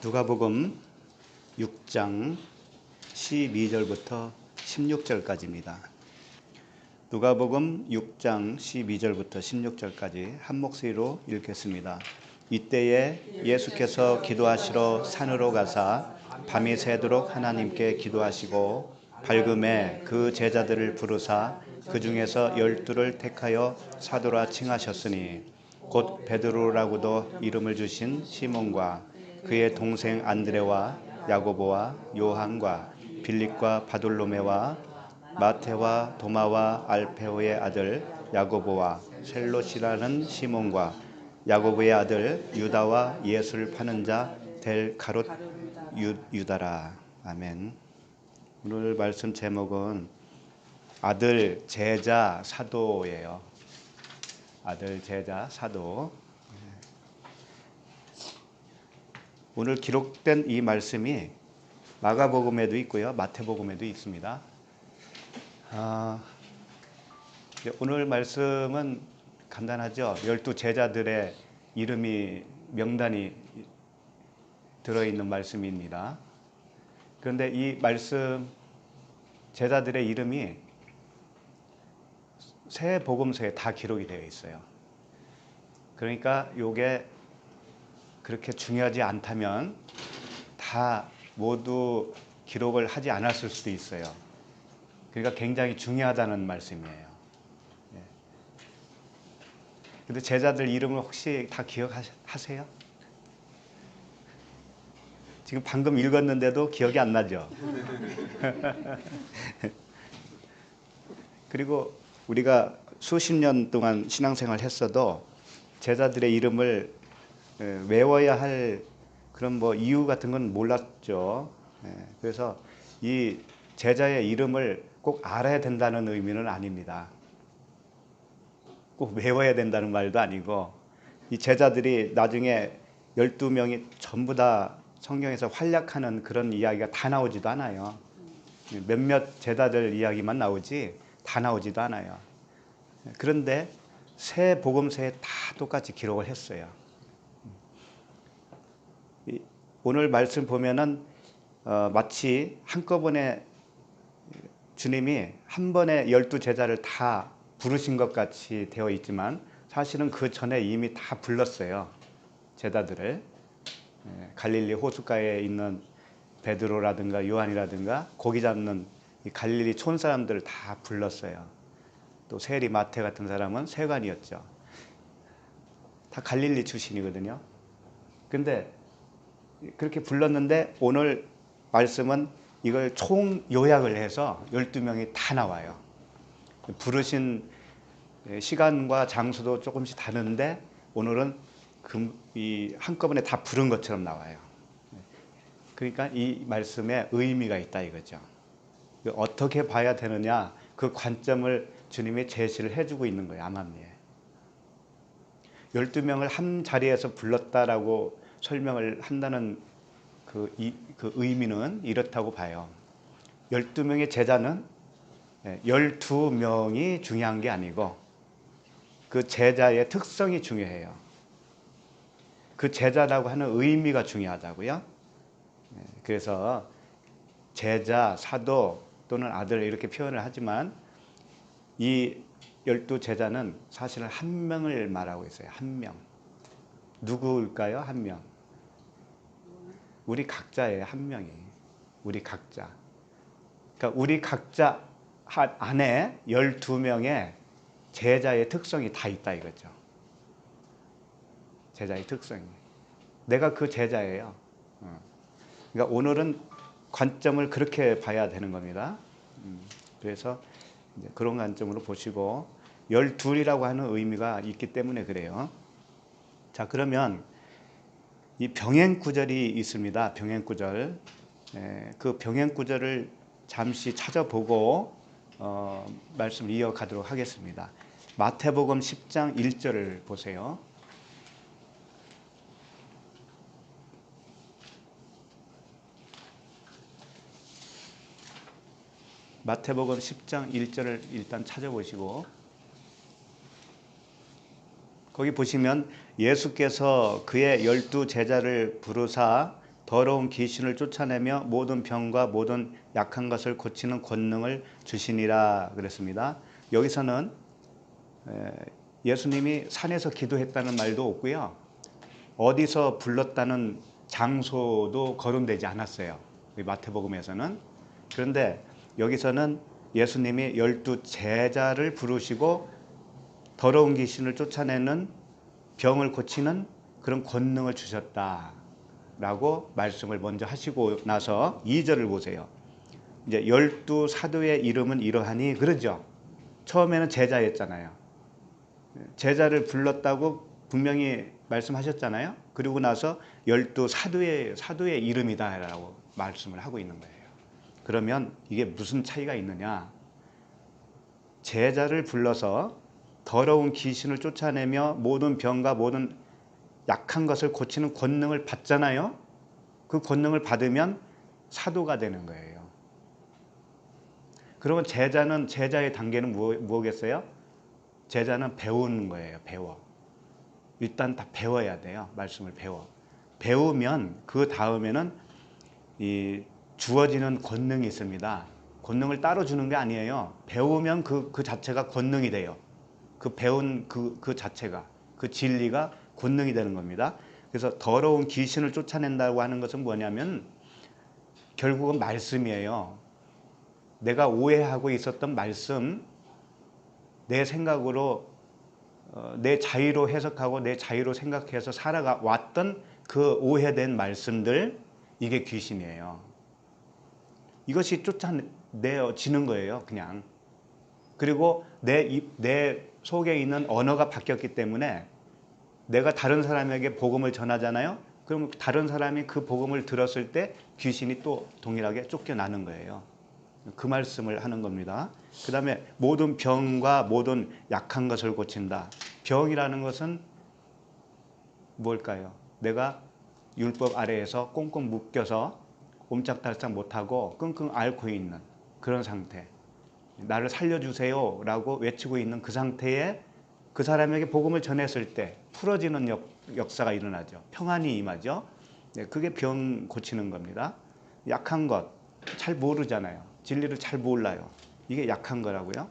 누가복음 6장 12절부터 16절까지입니다. 누가복음 6장 12절부터 16절까지 한 목소리로 읽겠습니다. 이때에 예수께서 기도하시러 산으로 가사 밤이 새도록 하나님께 기도하시고 밝음에 그 제자들을 부르사 그 중에서 12를 택하여 사도라 칭하셨으니 곧 베드로라고도 이름을 주신 시몬과 그의 동생 안드레와 야고보와 요한과 빌립과 바돌로메와 마테와 도마와 알페오의 아들 야고보와 셀롯이라는 시몬과 야고보의 아들 유다와 예수를 파는 자 델 가롯 유다라. 아멘. 오늘 말씀 제목은 아들, 제자, 사도예요. 아들, 제자, 사도. 오늘 기록된 이 말씀이 마가복음에도 있고요, 마태복음에도 있습니다. 오늘 말씀은 간단하죠. 12 제자들의 이름이 명단이 들어있는 말씀입니다. 그런데 이 말씀 제자들의 이름이 새 복음서에 다 기록이 되어 있어요. 그러니까 이게 그렇게 중요하지 않다면 다 모두 기록을 하지 않았을 수도 있어요. 그러니까 굉장히 중요하다는 말씀이에요. 근데 제자들 이름을 혹시 다 기억하세요? 지금 방금 읽었는데도 기억이 안 나죠? 그리고 우리가 수십 년 동안 신앙생활을 했어도 제자들의 이름을 외워야 할 그런 이유 같은 건 몰랐죠. 그래서 이 제자의 이름을 꼭 알아야 된다는 의미는 아닙니다. 꼭 외워야 된다는 말도 아니고, 이 제자들이 나중에 12명이 전부 다 성경에서 활약하는 그런 이야기가 다 나오지도 않아요. 몇몇 제자들 이야기만 나오지 다 나오지도 않아요. 그런데 새 복음서에 다 똑같이 기록을 했어요. 오늘 말씀 보면은 마치 한꺼번에 주님이 한 번에 12 제자를 다 부르신 것 같이 되어 있지만 사실은 그 전에 이미 다 불렀어요. 제자들을. 갈릴리 호숫가에 있는 베드로라든가 요한이라든가 고기 잡는 이 갈릴리 촌 사람들을 다 불렀어요. 또 세리 마태 같은 사람은 세관이었죠. 다 갈릴리 출신이거든요. 근데 그렇게 불렀는데 오늘 말씀은 이걸 총 요약을 해서 12명이 다 나와요. 부르신 시간과 장소도 조금씩 다른데 오늘은 이 한꺼번에 다 부른 것처럼 나와요. 그러니까 이 말씀에 의미가 있다 이거죠. 어떻게 봐야 되느냐, 그 관점을 주님이 제시를 해주고 있는 거예요. 암암리에 12명을 한 자리에서 불렀다라고 설명을 한다는 그 의미는 이렇다고 봐요. 12명의 제자는 12명이 중요한 게 아니고 그 제자의 특성이 중요해요. 그 제자라고 하는 의미가 중요하다고요. 그래서 제자, 사도 또는 아들 이렇게 표현을 하지만 이 12 제자는 사실은 한 명을 말하고 있어요. 한 명. 누구일까요? 한 명. 우리 각자예요. 한 명이. 우리 각자. 그러니까 우리 각자 안에 12명의 제자의 특성이 다 있다 이거죠. 제자의 특성이. 내가 그 제자예요. 그러니까 오늘은 관점을 그렇게 봐야 되는 겁니다. 그래서 이제 그런 관점으로 보시고 12이라고 하는 의미가 있기 때문에 그래요. 자, 그러면 이 병행 구절이 있습니다. 병행 구절. 그 병행 구절을 잠시 찾아보고 말씀을 이어가도록 하겠습니다. 마태복음 10장 1절을 보세요. 마태복음 10장 1절을 일단 찾아보시고, 거기 보시면 예수께서 그의 12 제자를 부르사 더러운 귀신을 쫓아내며 모든 병과 모든 약한 것을 고치는 권능을 주시니라 그랬습니다. 여기서는 예수님이 산에서 기도했다는 말도 없고요. 어디서 불렀다는 장소도 거론되지 않았어요. 마태복음에서는. 그런데 여기서는 예수님이 12 제자를 부르시고 더러운 귀신을 쫓아내는 병을 고치는 그런 권능을 주셨다라고 말씀을 먼저 하시고 나서 2절을 보세요. 이제 12 사도의 이름은 이러하니 그러죠. 처음에는 제자였잖아요. 제자를 불렀다고 분명히 말씀하셨잖아요. 그리고 나서 12 사도의 이름이다라고 말씀을 하고 있는 거예요. 그러면 이게 무슨 차이가 있느냐? 제자를 불러서 더러운 귀신을 쫓아내며 모든 병과 모든 약한 것을 고치는 권능을 받잖아요. 그 권능을 받으면 사도가 되는 거예요. 그러면 제자의 단계는 뭐겠어요? 제자는 배우는 거예요. 배워. 일단 다 배워야 돼요. 말씀을 배워. 배우면 그 다음에는 이 주어지는 권능이 있습니다. 권능을 따로 주는 게 아니에요. 배우면 그 자체가 권능이 돼요. 그 배운 그 자체가, 그 진리가 권능이 되는 겁니다. 그래서 더러운 귀신을 쫓아낸다고 하는 것은 뭐냐면 결국은 말씀이에요. 내가 오해하고 있었던 말씀, 내 생각으로 내 자의로 해석하고 내 자의로 생각해서 살아왔던 그 오해된 말씀들, 이게 귀신이에요. 이것이 쫓아내지는 거예요, 그냥. 그리고 내 속에 있는 언어가 바뀌었기 때문에 내가 다른 사람에게 복음을 전하잖아요. 그럼 다른 사람이 그 복음을 들었을 때 귀신이 또 동일하게 쫓겨나는 거예요. 그 말씀을 하는 겁니다. 그 다음에 모든 병과 모든 약한 것을 고친다. 병이라는 것은 뭘까요? 내가 율법 아래에서 꽁꽁 묶여서 옴짝달싹 못하고 끙끙 앓고 있는 그런 상태. 나를 살려주세요 라고 외치고 있는 그 상태에 그 사람에게 복음을 전했을 때 풀어지는 역사가 일어나죠. 평안이 임하죠. 그게 병 고치는 겁니다. 약한 것 잘 모르잖아요. 진리를 잘 몰라요. 이게 약한 거라고요.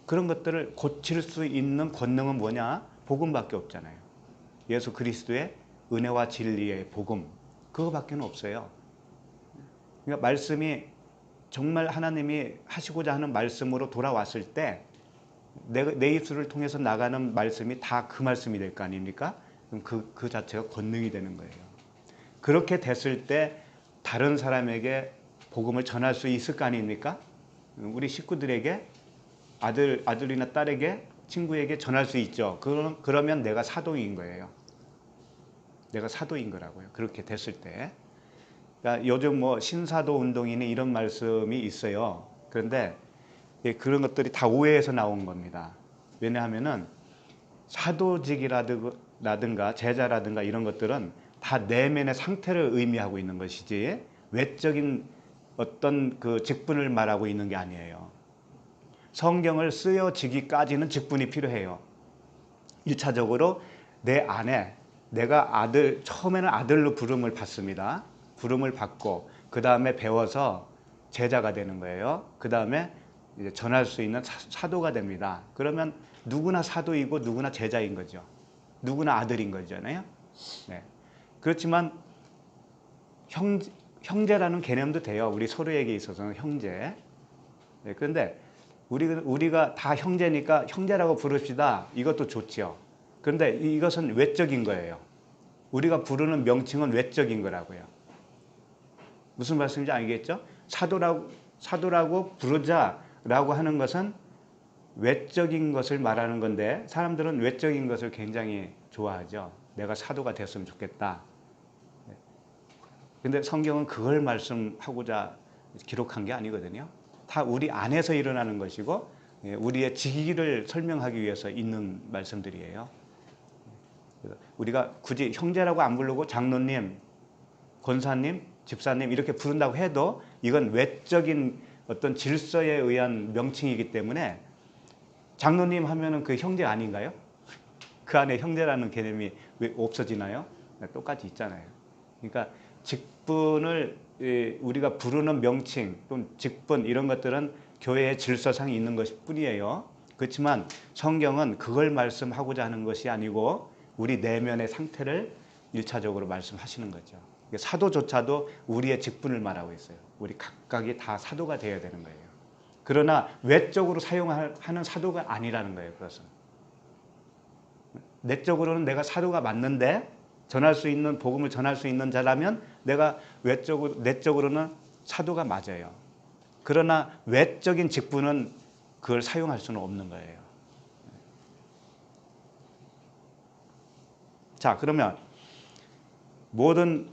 그런 것들을 고칠 수 있는 권능은 뭐냐? 복음밖에 없잖아요. 예수 그리스도의 은혜와 진리의 복음, 그거밖에 없어요. 그러니까 말씀이 정말 하나님이 하시고자 하는 말씀으로 돌아왔을 때 내 입술을 통해서 나가는 말씀이 다 그 말씀이 될 거 아닙니까? 그럼 그 자체가 권능이 되는 거예요. 그렇게 됐을 때 다른 사람에게 복음을 전할 수 있을 거 아닙니까? 우리 식구들에게 아들이나 딸에게 친구에게 전할 수 있죠. 그러면 내가 사도인 거예요. 내가 사도인 거라고요. 그렇게 됐을 때. 그러니까 요즘 뭐 신사도 운동이니 이런 말씀이 있어요. 그런데 그런 것들이 다 오해에서 나온 겁니다. 왜냐하면은 사도직이라든가 제자라든가 이런 것들은 다 내면의 상태를 의미하고 있는 것이지 외적인 어떤 그 직분을 말하고 있는 게 아니에요. 성경을 쓰여지기까지는 직분이 필요해요. 1차적으로 내 안에 내가 처음에는 아들로 부름을 받습니다. 부름을 받고 그 다음에 배워서 제자가 되는 거예요. 그 다음에 이제 전할 수 있는 사도가 됩니다. 그러면 누구나 사도이고 누구나 제자인 거죠. 누구나 아들인 거잖아요. 네. 그렇지만 형제라는 개념도 돼요. 우리 서로에게 있어서는 형제. 네. 그런데 우리가 다 형제니까 형제라고 부릅시다. 이것도 좋죠. 그런데 이것은 외적인 거예요. 우리가 부르는 명칭은 외적인 거라고요. 무슨 말씀인지 알겠죠? 사도라고 부르자라고 하는 것은 외적인 것을 말하는 건데 사람들은 외적인 것을 굉장히 좋아하죠. 내가 사도가 됐으면 좋겠다. 근데 성경은 그걸 말씀하고자 기록한 게 아니거든요. 다 우리 안에서 일어나는 것이고 우리의 직위를 설명하기 위해서 있는 말씀들이에요. 우리가 굳이 형제라고 안 부르고 장로님, 권사님, 집사님 이렇게 부른다고 해도 이건 외적인 어떤 질서에 의한 명칭이기 때문에 장로님 하면은 그 형제 아닌가요? 그 안에 형제라는 개념이 왜 없어지나요? 똑같이 있잖아요. 그러니까 직분을 우리가 부르는 명칭 또는 직분 이런 것들은 교회의 질서상에 있는 것일 뿐이에요. 그렇지만 성경은 그걸 말씀하고자 하는 것이 아니고 우리 내면의 상태를 일차적으로 말씀하시는 거죠. 사도조차도 우리의 직분을 말하고 있어요. 우리 각각이 다 사도가 되어야 되는 거예요. 그러나 외적으로 사용하는 사도가 아니라는 거예요. 그것은 내적으로는 내가 사도가 맞는데 전할 수 있는 복음을 전할 수 있는 자라면 내가 내적으로는 사도가 맞아요. 그러나 외적인 직분은 그걸 사용할 수는 없는 거예요. 자, 그러면 모든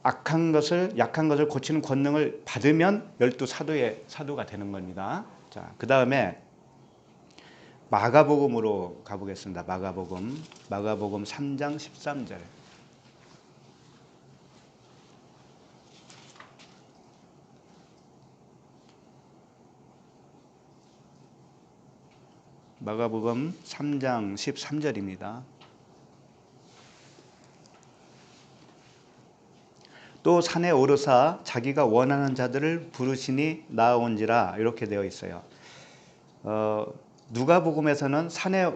약한 것을 고치는 권능을 받으면 12사도의 사도가 되는 겁니다. 자, 그 다음에 마가복음으로 가보겠습니다. 마가복음 3장 13절. 마가복음 3장 13절입니다. 또 산에 오르사 자기가 원하는 자들을 부르시니 나아온지라 이렇게 되어 있어요. 누가복음에서는 산에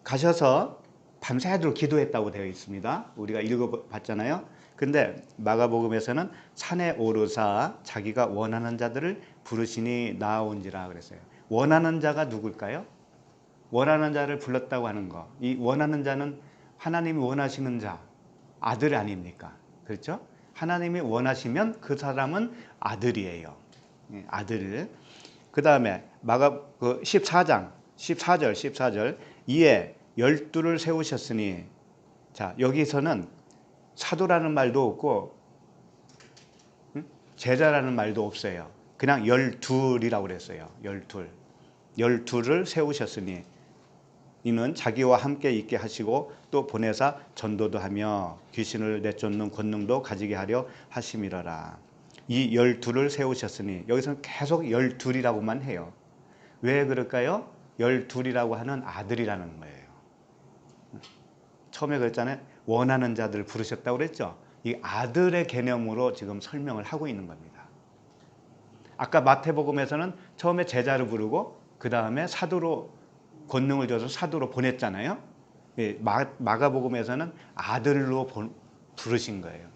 가셔서 밤새도록 기도했다고 되어 있습니다. 우리가 읽어봤잖아요. 근데 마가복음에서는 산에 오르사 자기가 원하는 자들을 부르시니 나아온지라 그랬어요. 원하는 자가 누굴까요? 원하는 자를 불렀다고 하는 거. 이 원하는 자는 하나님이 원하시는 자, 아들 아닙니까? 그렇죠? 하나님이 원하시면 그 사람은 아들이에요. 아들. 그 다음에 마가 14절 이에 12를 세우셨으니, 자, 여기서는 사도라는 말도 없고 제자라는 말도 없어요. 그냥 12이라고 그랬어요. 12를 세우셨으니 이는 자기와 함께 있게 하시고 또 보내사 전도도 하며 귀신을 내쫓는 권능도 가지게 하려 하심이라라. 이 12를 세우셨으니 여기서는 계속 12이라고만 해요. 왜 그럴까요? 12이라고 하는 아들이라는 거예요. 처음에 그랬잖아요. 원하는 자들 부르셨다고 그랬죠. 이 아들의 개념으로 지금 설명을 하고 있는 겁니다. 아까 마태복음에서는 처음에 제자를 부르고 그 다음에 사도로 권능을 줘서 사도로 보냈잖아요. 마가복음에서는 아들로 부르신 거예요.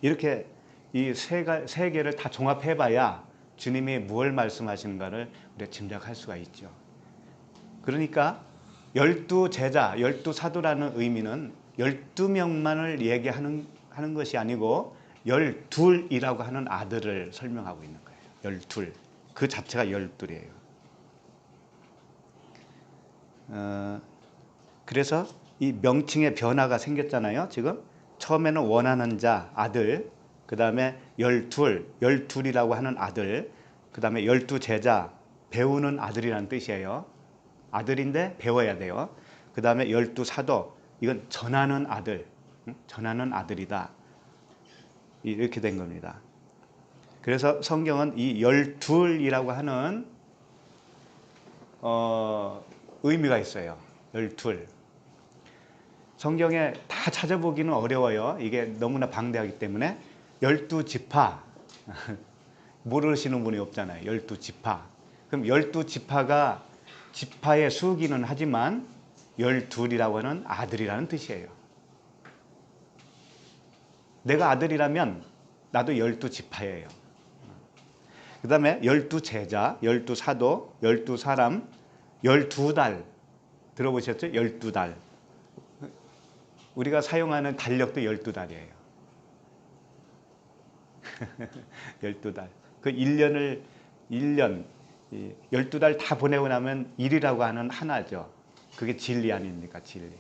이렇게 이 세 개를 다 종합해봐야 주님이 무엇을 말씀하시는가를 우리가 짐작할 수가 있죠. 그러니까 12제자, 12사도라는 의미는 12명만을 얘기하는 것이 아니고 12이라고 하는 아들을 설명하고 있는 거예요. 12. 그 자체가 12이에요. 그래서 이 명칭의 변화가 생겼잖아요. 지금 처음에는 원하는 자, 아들, 그 다음에 12이라고 하는 아들, 그 다음에 12제자, 배우는 아들이라는 뜻이에요. 아들인데 배워야 돼요. 그 다음에 12사도, 이건 전하는 아들, 전하는 아들이다. 이렇게 된 겁니다. 그래서 성경은 이 12이라고 하는 의미가 있어요. 12. 성경에 다 찾아보기는 어려워요. 이게 너무나 방대하기 때문에 12지파 모르시는 분이 없잖아요. 12지파. 그럼 12지파가 지파의 수기는 하지만 12이라고 하는 아들이라는 뜻이에요. 내가 아들이라면 나도 12지파예요. 그 다음에 12제자, 12사도, 12사람, 12달. 들어보셨죠? 12달. 우리가 사용하는 달력도 12달이에요. 12달. 그 1년, 12달 다 보내고 나면 1이라고 하는 하나죠. 그게 진리 아닙니까? 진리.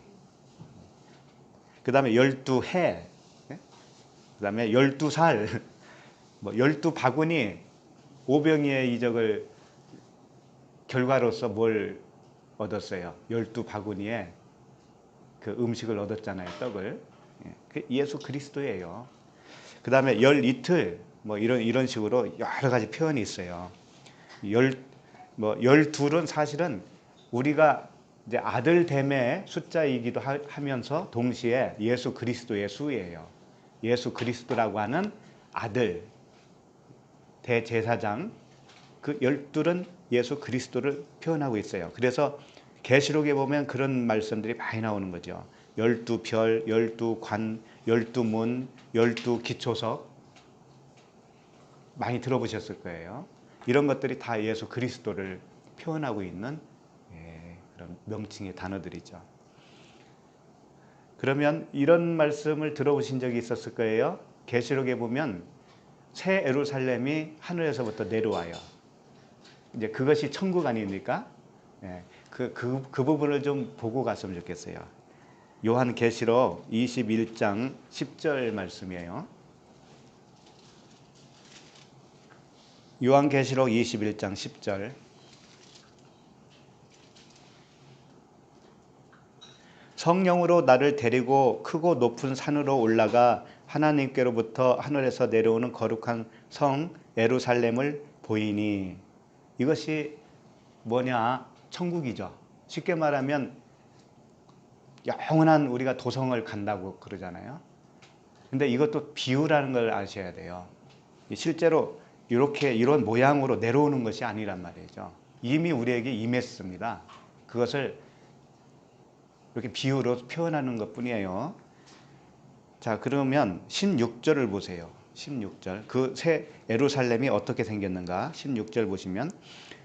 그 다음에 12해. 그 다음에 12살. 12바구니. 오병이의 이적을 결과로서 뭘 얻었어요? 12바구니에 그 음식을 얻었잖아요. 떡을. 그 예수 그리스도예요. 그 다음에 12틀 이런 식으로 여러 가지 표현이 있어요. 12은 사실은 우리가 이제 아들됨의 숫자이기도 하면서 동시에 예수 그리스도의 수예요. 예수 그리스도라고 하는 아들, 대제사장, 그 12은 예수 그리스도를 표현하고 있어요. 그래서 계시록에 보면 그런 말씀들이 많이 나오는 거죠. 12별, 12관, 12문, 12기초석 많이 들어보셨을 거예요. 이런 것들이 다 예수 그리스도를 표현하고 있는 그런 명칭의 단어들이죠. 그러면 이런 말씀을 들어보신 적이 있었을 거예요. 계시록에 보면 새 예루살렘이 하늘에서부터 내려와요. 이제 그것이 천국 아닙니까? 그 부분을 좀 보고 갔으면 좋겠어요. 요한계시록 21장 10절 말씀이에요. 요한계시록 21장 10절. 성령으로 나를 데리고 크고 높은 산으로 올라가 하나님께로부터 하늘에서 내려오는 거룩한 성 예루살렘을 보이니. 이것이 뭐냐? 천국이죠. 쉽게 말하면 영원한 우리가 도성을 간다고 그러잖아요. 근데 이것도 비유라는 걸 아셔야 돼요. 실제로 이렇게 이런 모양으로 내려오는 것이 아니란 말이죠. 이미 우리에게 임했습니다. 그것을 이렇게 비유로 표현하는 것 뿐이에요. 자, 그러면 16절을 보세요. 16절. 그 새 예루살렘이 어떻게 생겼는가? 16절 보시면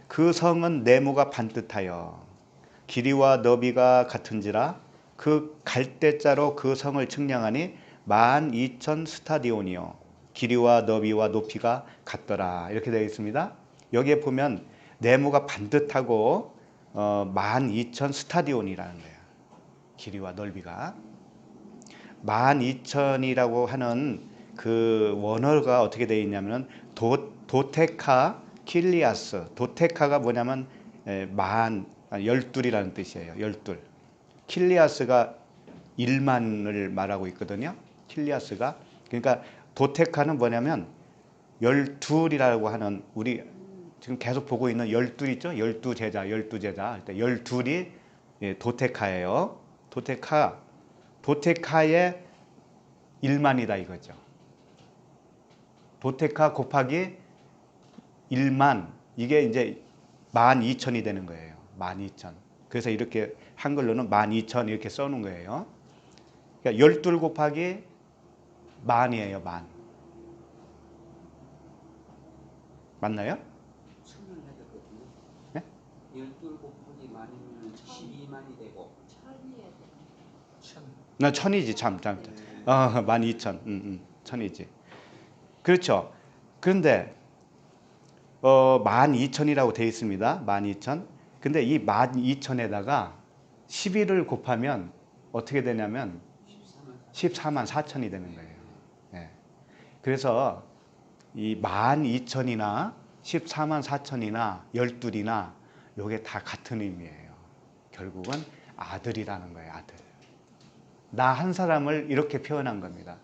그 성은 네모가 반듯하여 길이와 너비가 같은지라 그 갈대자로 그 성을 측량하니 12,000 스타디온이요 길이와 너비와 높이가 같더라. 이렇게 되어 있습니다. 여기에 보면 네모가 반듯하고 12,000 스타디온이라는 거예요. 길이와 넓이가 12,000이라고 하는 그 원어가 어떻게 되어 있냐면 도테카 킬리아스. 도테카가 뭐냐면 12이라는 뜻이에요. 12. 킬리아스가 1만을 말하고 있거든요. 킬리아스가. 그러니까 도테카는 뭐냐면 12이라고 하는 우리 지금 계속 보고 있는 12 있죠? 12제자, 12제자 할 때 12이 도테카예요. 도테카의 1만이다 이거죠. 도테카 곱하기 1만 이게 이제 12,000이 되는 거예요. 12,000. 그래서 이렇게 한글로는 12,000 이렇게 써놓은 거예요. 그러니까 12 곱하기 만이에요. 만. 맞나요? 천을 해야 되거든요. 네? 12 곱하기 만이면 12만이 되고 천. 나 천이지 참. 12,000. 천이지. 그렇죠. 그런데 12,000이라고 되어 있습니다. 12,000. 근데 이 12,000에다가 11을 곱하면 어떻게 되냐면 14만 4천이 되는 거예요. 네. 그래서 이 12,000이나 14만 4천이나 12이나 요게 다 같은 의미예요. 결국은 아들이라는 거예요. 아들. 나 한 사람을 이렇게 표현한 겁니다.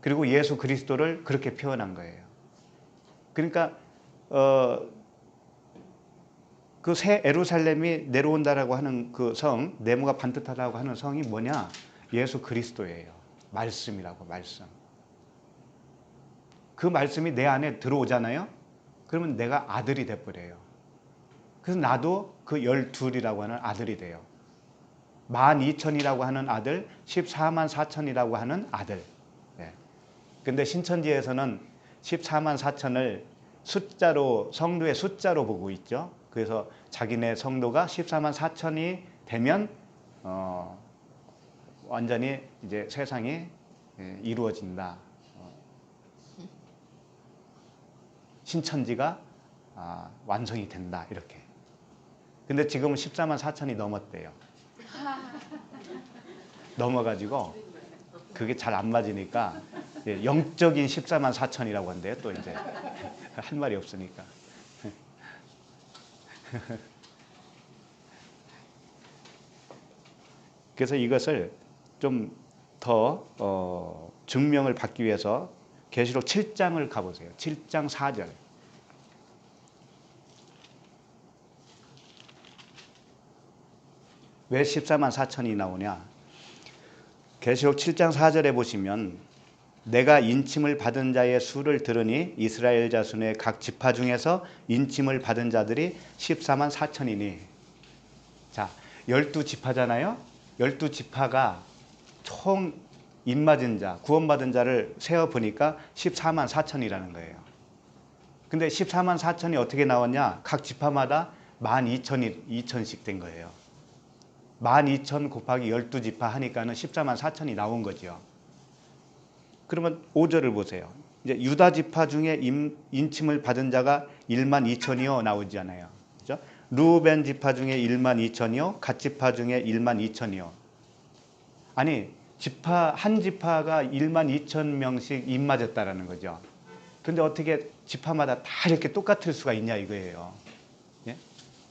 그리고 예수 그리스도를 그렇게 표현한 거예요. 그러니까 그 새 예루살렘이 내려온다라고 하는 그 성, 네모가 반듯하다고 하는 성이 뭐냐? 예수 그리스도예요. 말씀이라고, 말씀. 그 말씀이 내 안에 들어오잖아요. 그러면 내가 아들이 돼버려요. 그래서 나도 그 12이라고 하는 아들이 돼요. 12,000이라고 하는 아들, 14만 4천이라고 하는 아들. 근데 신천지에서는 14만 4천을 숫자로, 성도의 숫자로 보고 있죠. 그래서 자기네 성도가 14만 4천이 되면 완전히 이제 세상이 이루어진다. 신천지가 완성이 된다. 이렇게. 근데 지금은 14만 4천이 넘었대요. 넘어가지고 그게 잘 안 맞으니까 영적인 14만 4천이라고 한대요. 또 이제 할 말이 없으니까. 그래서 이것을 좀 더 증명을 받기 위해서 계시록 7장을 가보세요. 7장 4절. 왜 14만 4천이 나오냐? 계시록 7장 4절에 보시면 내가 인침을 받은 자의 수를 들으니 이스라엘 자손의 각 지파 중에서 인침을 받은 자들이 14만 4천이니. 자, 12지파잖아요. 12지파가 총 입맞은 자, 구원받은 자를 세어보니까 14만 4천이라는 거예요. 근데 14만 4천이 어떻게 나왔냐? 각 지파마다 12,000씩 된 거예요. 12,000 곱하기 12지파 하니까는 14만 4천이 나온 거죠. 그러면 5절을 보세요. 이제 유다 지파 중에 인침을 받은 자가 1만 2천이요 나오잖아요. 그죠? 루벤 지파 중에 1만 2천이요, 갓 지파 중에 1만 2천이요. 아니, 한 지파가 1만 2천 명씩 입맞았다라는 거죠. 근데 어떻게 지파마다 다 이렇게 똑같을 수가 있냐 이거예요. 예?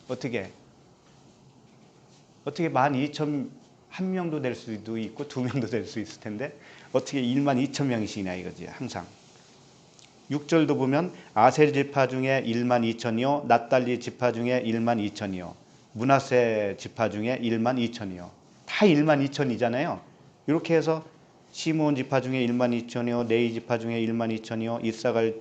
어떻게 12,000한 명도 될 수도 있고 2명도 될 수 있을 텐데 어떻게 1만 2천 명이시냐 이거지 항상. 6절도 보면 아셀 지파 중에 1만 2천이요, 납달리 지파 중에 1만 2천이요, 므낫세 지파 중에 1만 2천이요. 다 1만 2천이잖아요. 이렇게 해서 시므온 지파 중에 1만 2천이요, 레위 지파 중에 1만 2천이요, 이사갈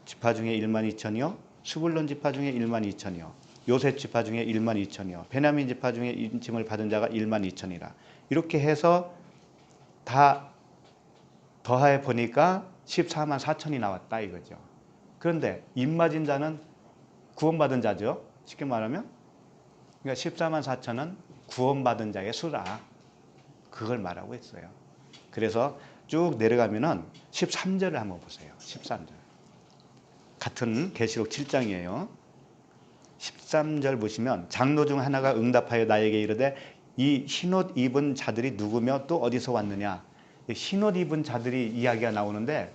지파 중에 1만 2천이요, 스불론 지파 중에 1만 2천이요, 요셉 지파 중에 1만 2천이요, 베냐민 지파 중에 인침을 받은 자가 1만 2천이라. 이렇게 해서 다 더해 보니까 14만 4천이 나왔다 이거죠. 그런데 입맞은 자는 구원받은 자죠. 쉽게 말하면. 그러니까 14만 4천은 구원받은 자의 수라. 그걸 말하고 있어요. 그래서 쭉 내려가면은 13절을 한번 보세요. 13절. 같은 계시록 7장이에요. 13절 보시면 장로 중 하나가 응답하여 나에게 이르되 이 흰옷 입은 자들이 누구며 또 어디서 왔느냐. 흰옷 입은 자들이 이야기가 나오는데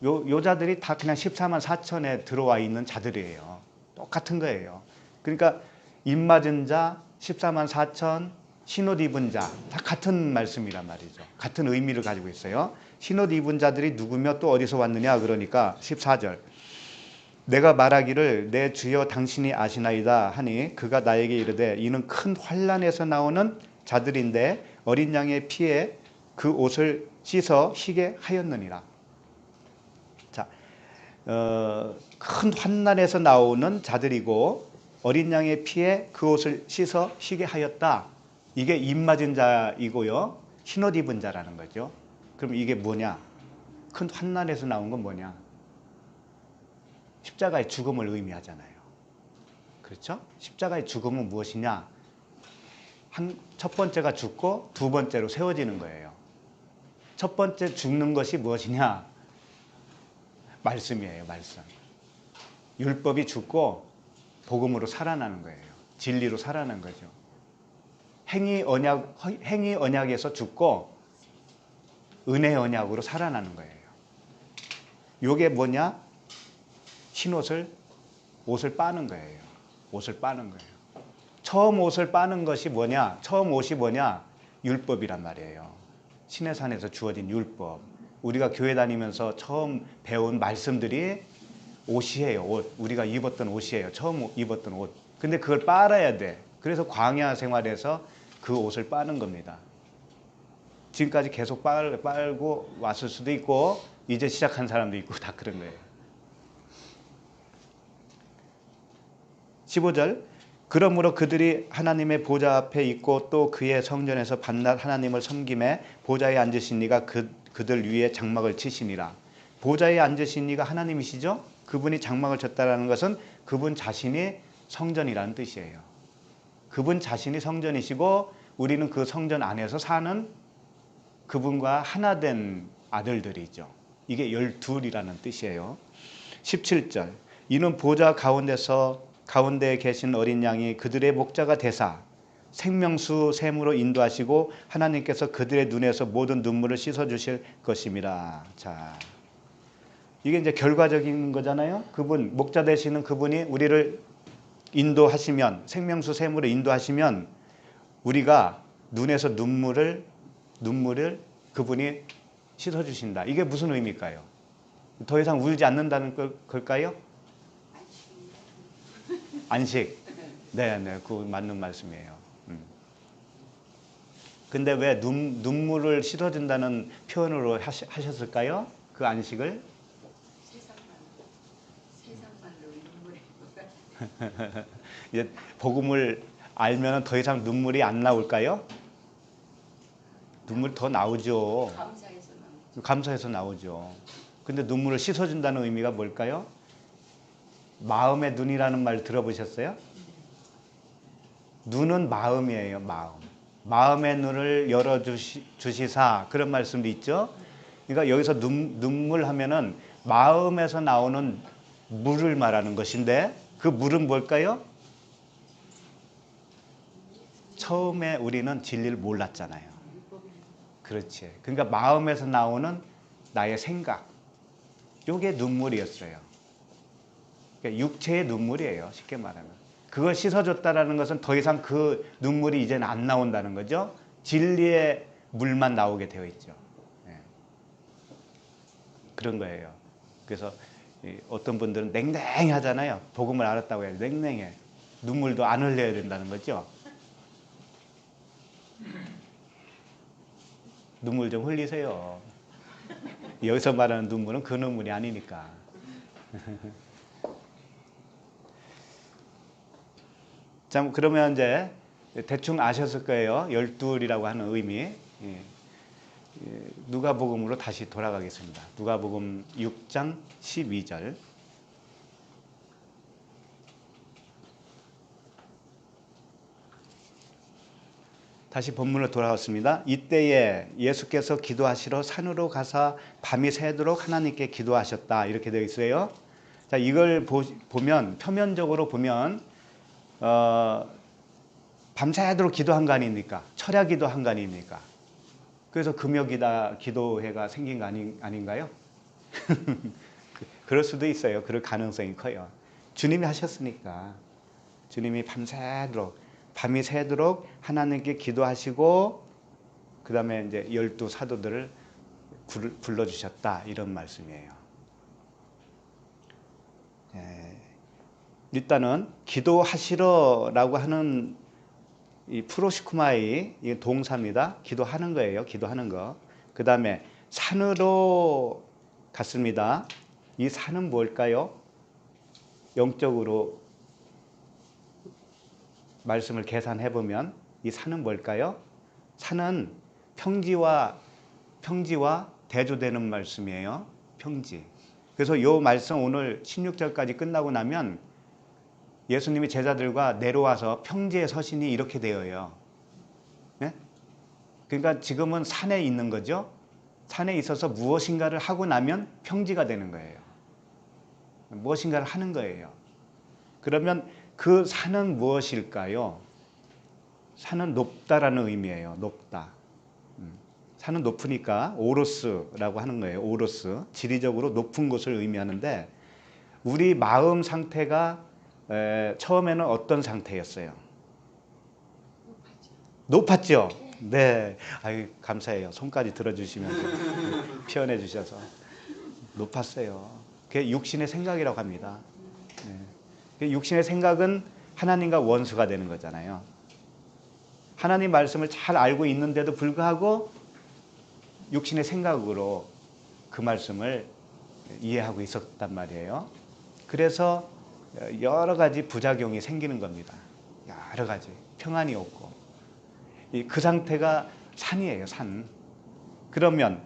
요 자들이 다 그냥 14만 4천에 들어와 있는 자들이에요. 똑같은 거예요. 그러니까 입맞은 자 14만 4천, 흰옷 입은 자 다 같은 말씀이란 말이죠. 같은 의미를 가지고 있어요. 흰옷 입은 자들이 누구며 또 어디서 왔느냐 그러니까 14절. 내가 말하기를 내 주여 당신이 아시나이다 하니 그가 나에게 이르되 이는 큰 환난에서 나오는 자들인데 어린 양의 피에 그 옷을 씻어 희게 하였느니라. 자, 큰 환난에서 나오는 자들이고 어린 양의 피에 그 옷을 씻어 희게 하였다. 이게 입맞은 자이고요. 흰옷 입은 자라는 거죠. 그럼 이게 뭐냐? 큰 환난에서 나온 건 뭐냐? 십자가의 죽음을 의미하잖아요. 그렇죠? 십자가의 죽음은 무엇이냐? 첫 번째가 죽고 두 번째로 세워지는 거예요. 첫 번째 죽는 것이 무엇이냐? 말씀이에요. 말씀. 율법이 죽고 복음으로 살아나는 거예요. 진리로 살아나는 거죠. 행위 언약에서 죽고 은혜 언약으로 살아나는 거예요. 이게 뭐냐? 옷을 빠는 거예요. 옷을 빠는 거예요. 처음 옷을 빠는 것이 뭐냐? 처음 옷이 뭐냐? 율법이란 말이에요. 시내산에서 주어진 율법. 우리가 교회 다니면서 처음 배운 말씀들이 옷이에요. 옷. 우리가 입었던 옷이에요. 처음 입었던 옷. 근데 그걸 빨아야 돼. 그래서 광야 생활에서 그 옷을 빠는 겁니다. 지금까지 계속 빨고 왔을 수도 있고 이제 시작한 사람도 있고 다 그런 거예요. 15절. 그러므로 그들이 하나님의 보좌 앞에 있고 또 그의 성전에서 밤낮 하나님을 섬김에 보좌에 앉으신 이가 그들 위에 장막을 치시니라. 보좌에 앉으신 이가 하나님이시죠? 그분이 장막을 쳤다라는 것은 그분 자신이 성전이라는 뜻이에요. 그분 자신이 성전이시고 우리는 그 성전 안에서 사는 그분과 하나 된 아들들이죠. 이게 12이라는 뜻이에요. 17절. 이는 보좌 가운데에 계신 어린 양이 그들의 목자가 되사 생명수 샘으로 인도하시고 하나님께서 그들의 눈에서 모든 눈물을 씻어 주실 것입니다. 자, 이게 이제 결과적인 거잖아요. 그분 목자 되시는 그분이 우리를 인도하시면 생명수 샘으로 인도하시면 우리가 눈에서 눈물을 그분이 씻어 주신다. 이게 무슨 의미일까요? 더 이상 울지 않는다는 걸까요? 안식. 네, 그 맞는 말씀이에요. 근데 왜 눈물을 씻어준다는 표현으로 하셨을까요? 그 안식을? 세상 말로 눈물이 이제 복음을 알면 더 이상 눈물이 안 나올까요? 눈물 더 나오죠. 감사해서 나오죠. 감사해서 나오죠. 근데 눈물을 씻어준다는 의미가 뭘까요? 마음의 눈이라는 말 들어보셨어요? 눈은 마음이에요. 마음의 눈을 열어주시사 그런 말씀도 있죠. 그러니까 여기서 눈물 하면은 마음에서 나오는 물을 말하는 것인데 그 물은 뭘까요? 처음에 우리는 진리를 몰랐잖아요. 그렇지. 그러니까 마음에서 나오는 나의 생각, 이게 눈물이었어요. 그러니까 육체의 눈물이에요. 쉽게 말하면. 그걸 씻어줬다라는 것은 더 이상 그 눈물이 이제는 안 나온다는 거죠. 진리의 물만 나오게 되어 있죠. 예. 그런 거예요. 그래서 어떤 분들은 냉랭해 하잖아요. 복음을 알았다고 해요. 냉랭해. 눈물도 안 흘려야 된다는 거죠. 눈물 좀 흘리세요. 여기서 말하는 눈물은 그 눈물이 아니니까. 자, 그러면 이제 대충 아셨을 거예요. 열둘이라고 하는 의미. 누가복음으로 다시 돌아가겠습니다. 누가복음 6장 12절. 다시 본문으로 돌아왔습니다. 이때에 예수께서 기도하시러 산으로 가사 밤이 새도록 하나님께 기도하셨다. 이렇게 되어 있어요. 자, 이걸 보면 표면적으로 보면 밤새도록 기도한 거 아닙니까? 철야 기도한 거 아닙니까? 그래서 금요기다 기도회가 생긴 거 아닌가요? 그럴 수도 있어요. 그럴 가능성이 커요. 주님이 하셨으니까. 주님이 밤이 새도록 하나님께 기도하시고 그 다음에 이제 12 사도들을 불러주셨다. 이런 말씀이에요. 일단은 기도하시러라고 하는 이 프로시쿠마이 이 동사입니다. 기도하는 거예요. 기도하는 거. 그 다음에 산으로 갔습니다. 이 산은 뭘까요? 영적으로 말씀을 계산해 보면 이 산은 뭘까요? 산은 평지와 대조되는 말씀이에요. 평지. 그래서 이 말씀 오늘 16절까지 끝나고 나면 예수님이 제자들과 내려와서 평지에 서시니 이렇게 되어요. 네? 그러니까 지금은 산에 있는 거죠. 산에 있어서 무엇인가를 하고 나면 평지가 되는 거예요. 무엇인가를 하는 거예요. 그러면 그 산은 무엇일까요? 산은 높다라는 의미예요. 높다. 산은 높으니까 오로스라고 하는 거예요. 오로스. 지리적으로 높은 곳을 의미하는데 우리 마음 상태가 처음에는 어떤 상태였어요? 높았죠. 네. 아유, 감사해요. 손까지 들어주시면 표현해 주셔서 높았어요. 그게 육신의 생각이라고 합니다. 네. 육신의 생각은 하나님과 원수가 되는 거잖아요. 하나님 말씀을 잘 알고 있는데도 불구하고 육신의 생각으로 그 말씀을 이해하고 있었단 말이에요. 그래서 여러 가지 부작용이 생기는 겁니다. 여러 가지. 평안이 없고. 그 상태가 산이에요, 산. 그러면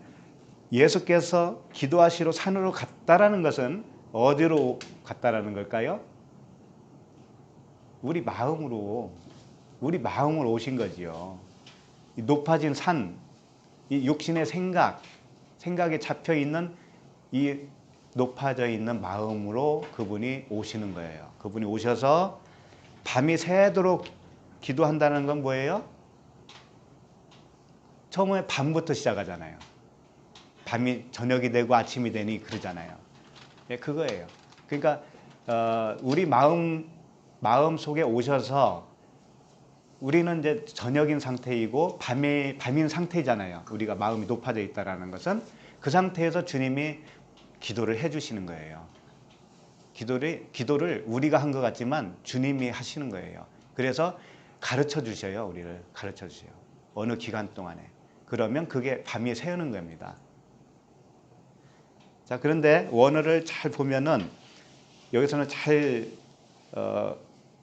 예수께서 기도하시러 산으로 갔다라는 것은 어디로 갔다라는 걸까요? 우리 마음으로 오신 거지요. 이 높아진 산, 이 육신의 생각에 잡혀 있는 이 높아져 있는 마음으로 그분이 오시는 거예요. 그분이 오셔서 밤이 새도록 기도한다는 건 뭐예요? 처음에 밤부터 시작하잖아요. 밤이 저녁이 되고 아침이 되니 그러잖아요. 예, 그거예요. 그러니까 우리 마음 속에 오셔서 우리는 이제 저녁인 상태이고 밤인 상태잖아요. 우리가 마음이 높아져 있다라는 것은 그 상태에서 주님이 기도를 해주시는 거예요. 기도를 우리가 한 것 같지만 주님이 하시는 거예요. 그래서 가르쳐 주셔요. 우리를 가르쳐 주세요. 어느 기간 동안에. 그러면 그게 밤이 새우는 겁니다. 자, 그런데 원어를 잘 보면은 여기서는 잘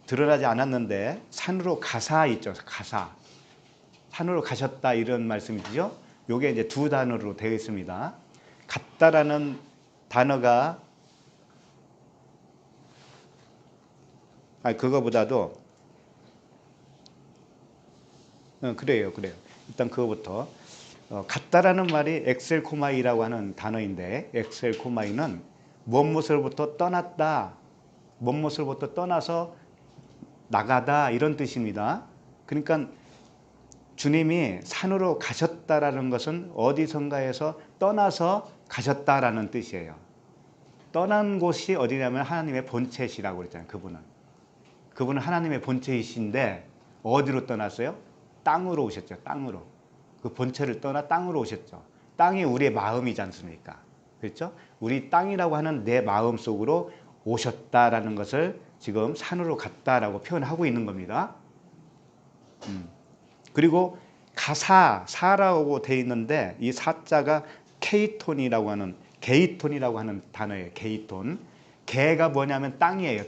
드러나지 않았는데 산으로 가사 있죠. 가사. 산으로 가셨다 이런 말씀이죠. 요게 이제 두 단어로 되어 있습니다. 갔다라는 단어가 그거보다도 그래요. 일단 그거부터 갔다라는 말이 엑셀코마이라고 하는 단어인데 엑셀코마이는 무엇으로부터 떠났다, 무엇으로부터 떠나서 나가다 이런 뜻입니다. 그러니까 주님이 산으로 가셨다라는 것은 어디선가에서 떠나서 가셨다라는 뜻이에요. 떠난 곳이 어디냐면 하나님의 본체시라고 그랬잖아요. 그분은 하나님의 본체이신데 어디로 떠났어요? 땅으로 오셨죠. 땅으로. 그 본체를 떠나 땅으로 오셨죠. 땅이 우리의 마음이지 않습니까? 그렇죠? 우리 땅이라고 하는 내 마음 속으로 오셨다라는 것을 지금 산으로 갔다라고 표현하고 있는 겁니다. 그리고 사라고 되어 있는데 이 사자가 게이톤이라고 하는 단어예요. 게이톤. 게가 뭐냐면 땅이에요.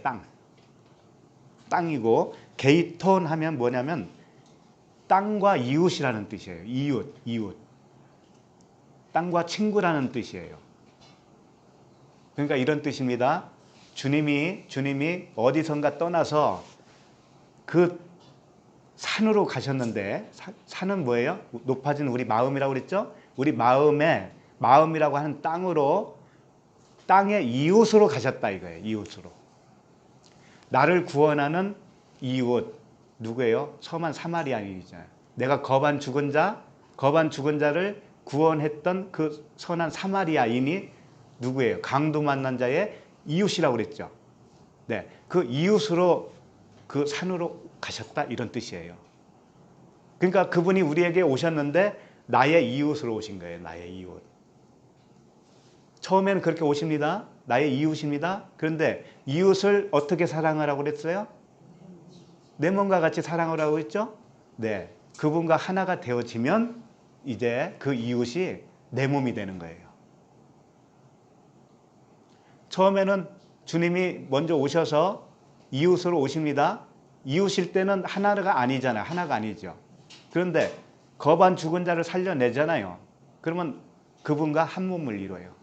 땅이고 게이톤 하면 뭐냐면 땅과 이웃이라는 뜻이에요. 이웃. 땅과 친구라는 뜻이에요. 그러니까 이런 뜻입니다. 주님이 어디선가 떠나서 그 산으로 가셨는데 산은 뭐예요? 높아진 우리 마음이라고 그랬죠? 우리 마음이라고 하는 땅의 이웃으로 가셨다 이거예요. 이웃으로. 나를 구원하는 이웃 누구예요? 섬한 사마리아인이잖아요. 내가 거반 죽은 자를 구원했던 그 선한 사마리아인이 누구예요? 강도 만난 자의 이웃이라고 그랬죠. 네, 그 이웃으로 그 산으로 가셨다 이런 뜻이에요. 그러니까 그분이 우리에게 오셨는데 나의 이웃으로 오신 거예요. 나의 이웃. 처음에는 그렇게 오십니다. 나의 이웃입니다. 그런데 이웃을 어떻게 사랑하라고 그랬어요? 내 몸과 같이 사랑하라고 했죠? 네. 그분과 하나가 되어지면 이제 그 이웃이 내 몸이 되는 거예요. 처음에는 주님이 먼저 오셔서 이웃으로 오십니다. 이웃일 때는 하나가 아니잖아요. 하나가 아니죠. 그런데 거반 죽은 자를 살려내잖아요. 그러면 그분과 한 몸을 이뤄요.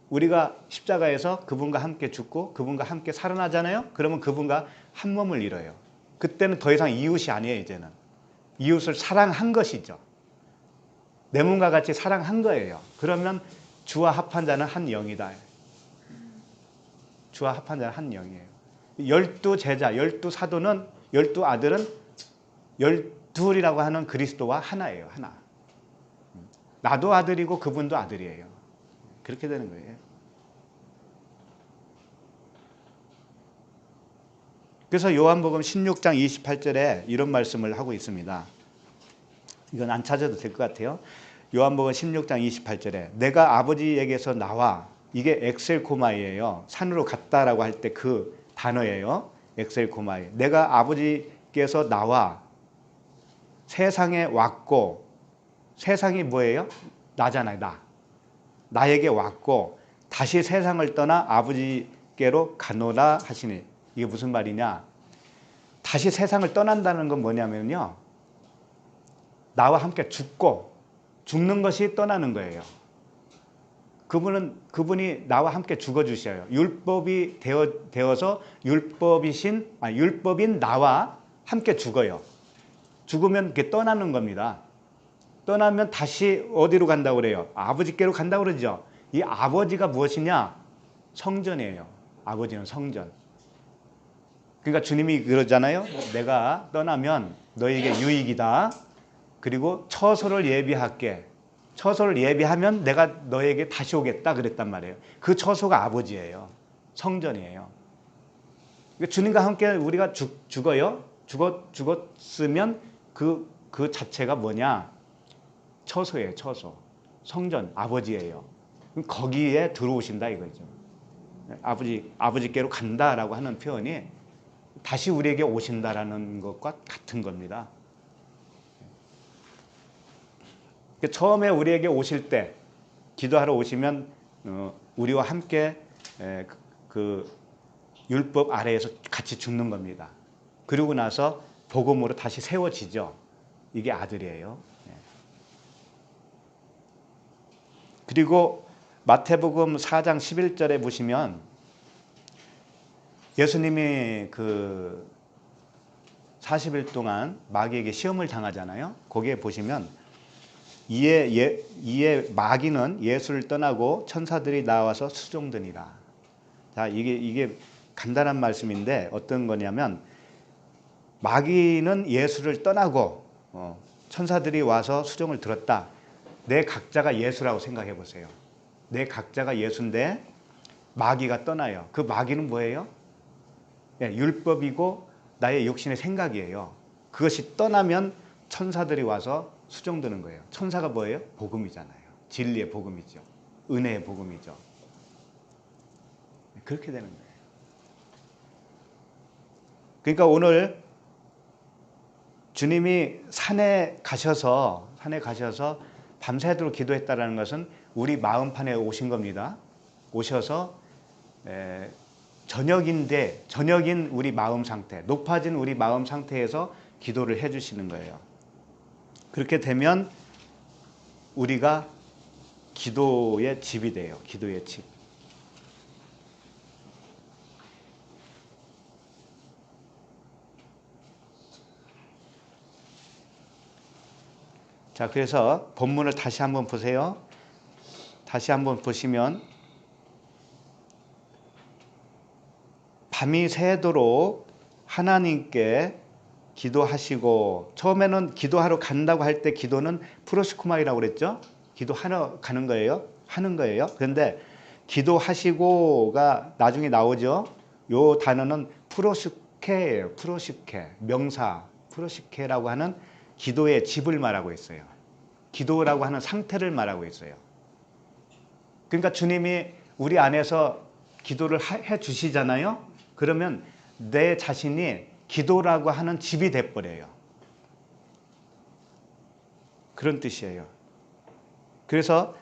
우리가 십자가에서 그분과 함께 죽고 그분과 함께 살아나잖아요. 그러면 그분과 한 몸을 이뤄요. 그때는 더 이상 이웃이 아니에요. 이제는 이웃을 사랑한 것이죠. 내 몸과 같이 사랑한 거예요. 그러면 주와 합한 자는 한 영이다. 주와 합한 자는 한 영이에요. 12제자, 12사도는 12아들은 12이라고 하는 그리스도와 하나예요. 하나. 나도 아들이고 그분도 아들이에요. 그렇게 되는 거예요. 그래서 요한복음 16장 28절에 이런 말씀을 하고 있습니다. 이건 안 찾아도 될 것 같아요. 요한복음 16장 28절에 내가 아버지에게서 나와, 이게 엑셀코마이예요. 산으로 갔다라고 할 때 그 단어예요. 엑셀코마이. 내가 아버지께서 나와 세상에 왔고, 세상이 뭐예요? 나잖아요. 나에게 왔고 다시 세상을 떠나 아버지께로 가노라 하시니. 이게 무슨 말이냐? 다시 세상을 떠난다는 건 뭐냐면요, 나와 함께 죽는 것이 떠나는 거예요. 그분이 나와 함께 죽어주셔요. 율법이 되어서 율법인 나와 함께 죽어요. 죽으면 그게 떠나는 겁니다. 떠나면 다시 어디로 간다고 그래요? 아버지께로 간다고 그러죠. 이 아버지가 무엇이냐? 성전이에요. 아버지는 성전. 그러니까 주님이 그러잖아요. 내가 떠나면 너에게 유익이다. 그리고 처소를 예비할게. 처소를 예비하면 내가 너에게 다시 오겠다 그랬단 말이에요. 그 처소가 아버지예요. 성전이에요. 그러니까 주님과 함께 우리가 죽어요. 죽었으면 그 자체가 뭐냐? 처소예요. 처소. 성전, 아버지예요. 거기에 들어오신다 이거죠. 아버지께로 간다라고 하는 표현이 다시 우리에게 오신다라는 것과 같은 겁니다. 처음에 우리에게 오실 때 기도하러 오시면 우리와 함께 그 율법 아래에서 같이 죽는 겁니다. 그리고 나서 복음으로 다시 세워지죠. 이게 아들이에요. 그리고 마태복음 4장 11절에 보시면 예수님이 그 40일 동안 마귀에게 시험을 당하잖아요. 거기에 보시면 이에 마귀는 예수를 떠나고 천사들이 나와서 수종드니라. 자, 이게 간단한 말씀인데 어떤 거냐면 마귀는 예수를 떠나고 천사들이 와서 수종을 들었다. 내 각자가 예수라고 생각해 보세요. 내 각자가 예수인데 마귀가 떠나요. 그 마귀는 뭐예요? 율법이고 나의 욕심의 생각이에요. 그것이 떠나면 천사들이 와서 수종드는 거예요. 천사가 뭐예요? 복음이잖아요. 진리의 복음이죠. 은혜의 복음이죠. 그렇게 되는 거예요. 그러니까 오늘 주님이 산에 가셔서 밤새도록 기도했다라는 것은 우리 마음판에 오신 겁니다. 오셔서 저녁인 우리 마음 상태, 높아진 우리 마음 상태에서 기도를 해주시는 거예요. 그렇게 되면 우리가 기도의 집이 돼요. 기도의 집. 자, 그래서 본문을 다시 한번 보세요. 다시 한번 보시면 밤이 새도록 하나님께 기도하시고, 처음에는 기도하러 간다고 할 때 기도는 프로시코마이라고 그랬죠. 기도하러 가는 거예요. 하는 거예요. 그런데 기도하시고가 나중에 나오죠. 요 단어는 프로시케예요. 프로시케, 명사 프로시케라고 하는 기도의 집을 말하고 있어요. 기도라고 하는 상태를 말하고 있어요. 그러니까 주님이 우리 안에서 기도를 해 주시잖아요. 그러면 내 자신이 기도라고 하는 집이 돼버려요. 그런 뜻이에요. 그래서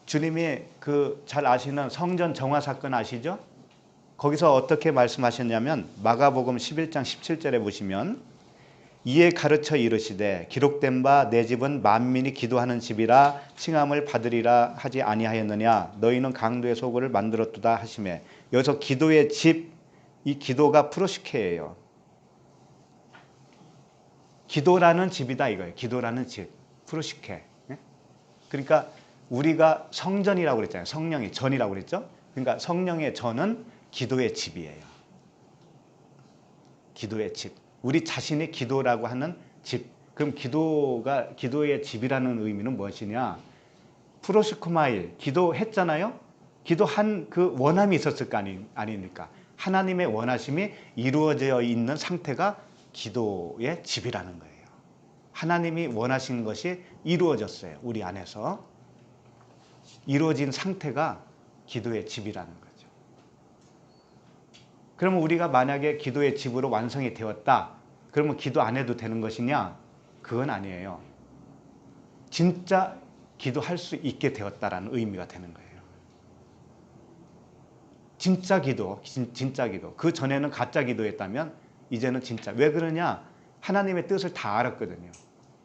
주님이 그 잘 아시는 성전 정화 사건 아시죠? 거기서 어떻게 말씀하셨냐면 마가복음 11장 17절에 보시면 이에 가르쳐 이르시되 기록된 바 내 집은 만민이 기도하는 집이라 칭함을 받으리라 하지 아니하였느냐 너희는 강도의 소굴을 만들었도다 하시매. 여기서 기도의 집, 이 기도가 프로시케예요. 기도라는 집이다 이거예요. 기도라는 집, 프로시케. 그러니까 우리가 성전이라고 그랬잖아요. 성령의 전이라고 그랬죠. 그러니까 성령의 전은 기도의 집이에요. 기도의 집. 우리 자신이 기도라고 하는 집. 그럼 기도의 집이라는 의미는 무엇이냐? 프로시코마일, 기도했잖아요. 기도한 그 원함이 있었을 거 아닙니까? 하나님의 원하심이 이루어져 있는 상태가 기도의 집이라는 거예요. 하나님이 원하신 것이 이루어졌어요. 우리 안에서. 이루어진 상태가 기도의 집이라는 거죠. 그러면 우리가 만약에 기도의 집으로 완성이 되었다. 그러면 기도 안 해도 되는 것이냐? 그건 아니에요. 진짜 기도할 수 있게 되었다라는 의미가 되는 거예요. 진짜 기도, 진짜 기도. 그 전에는 가짜 기도였다면 이제는 진짜. 왜 그러냐? 하나님의 뜻을 다 알았거든요.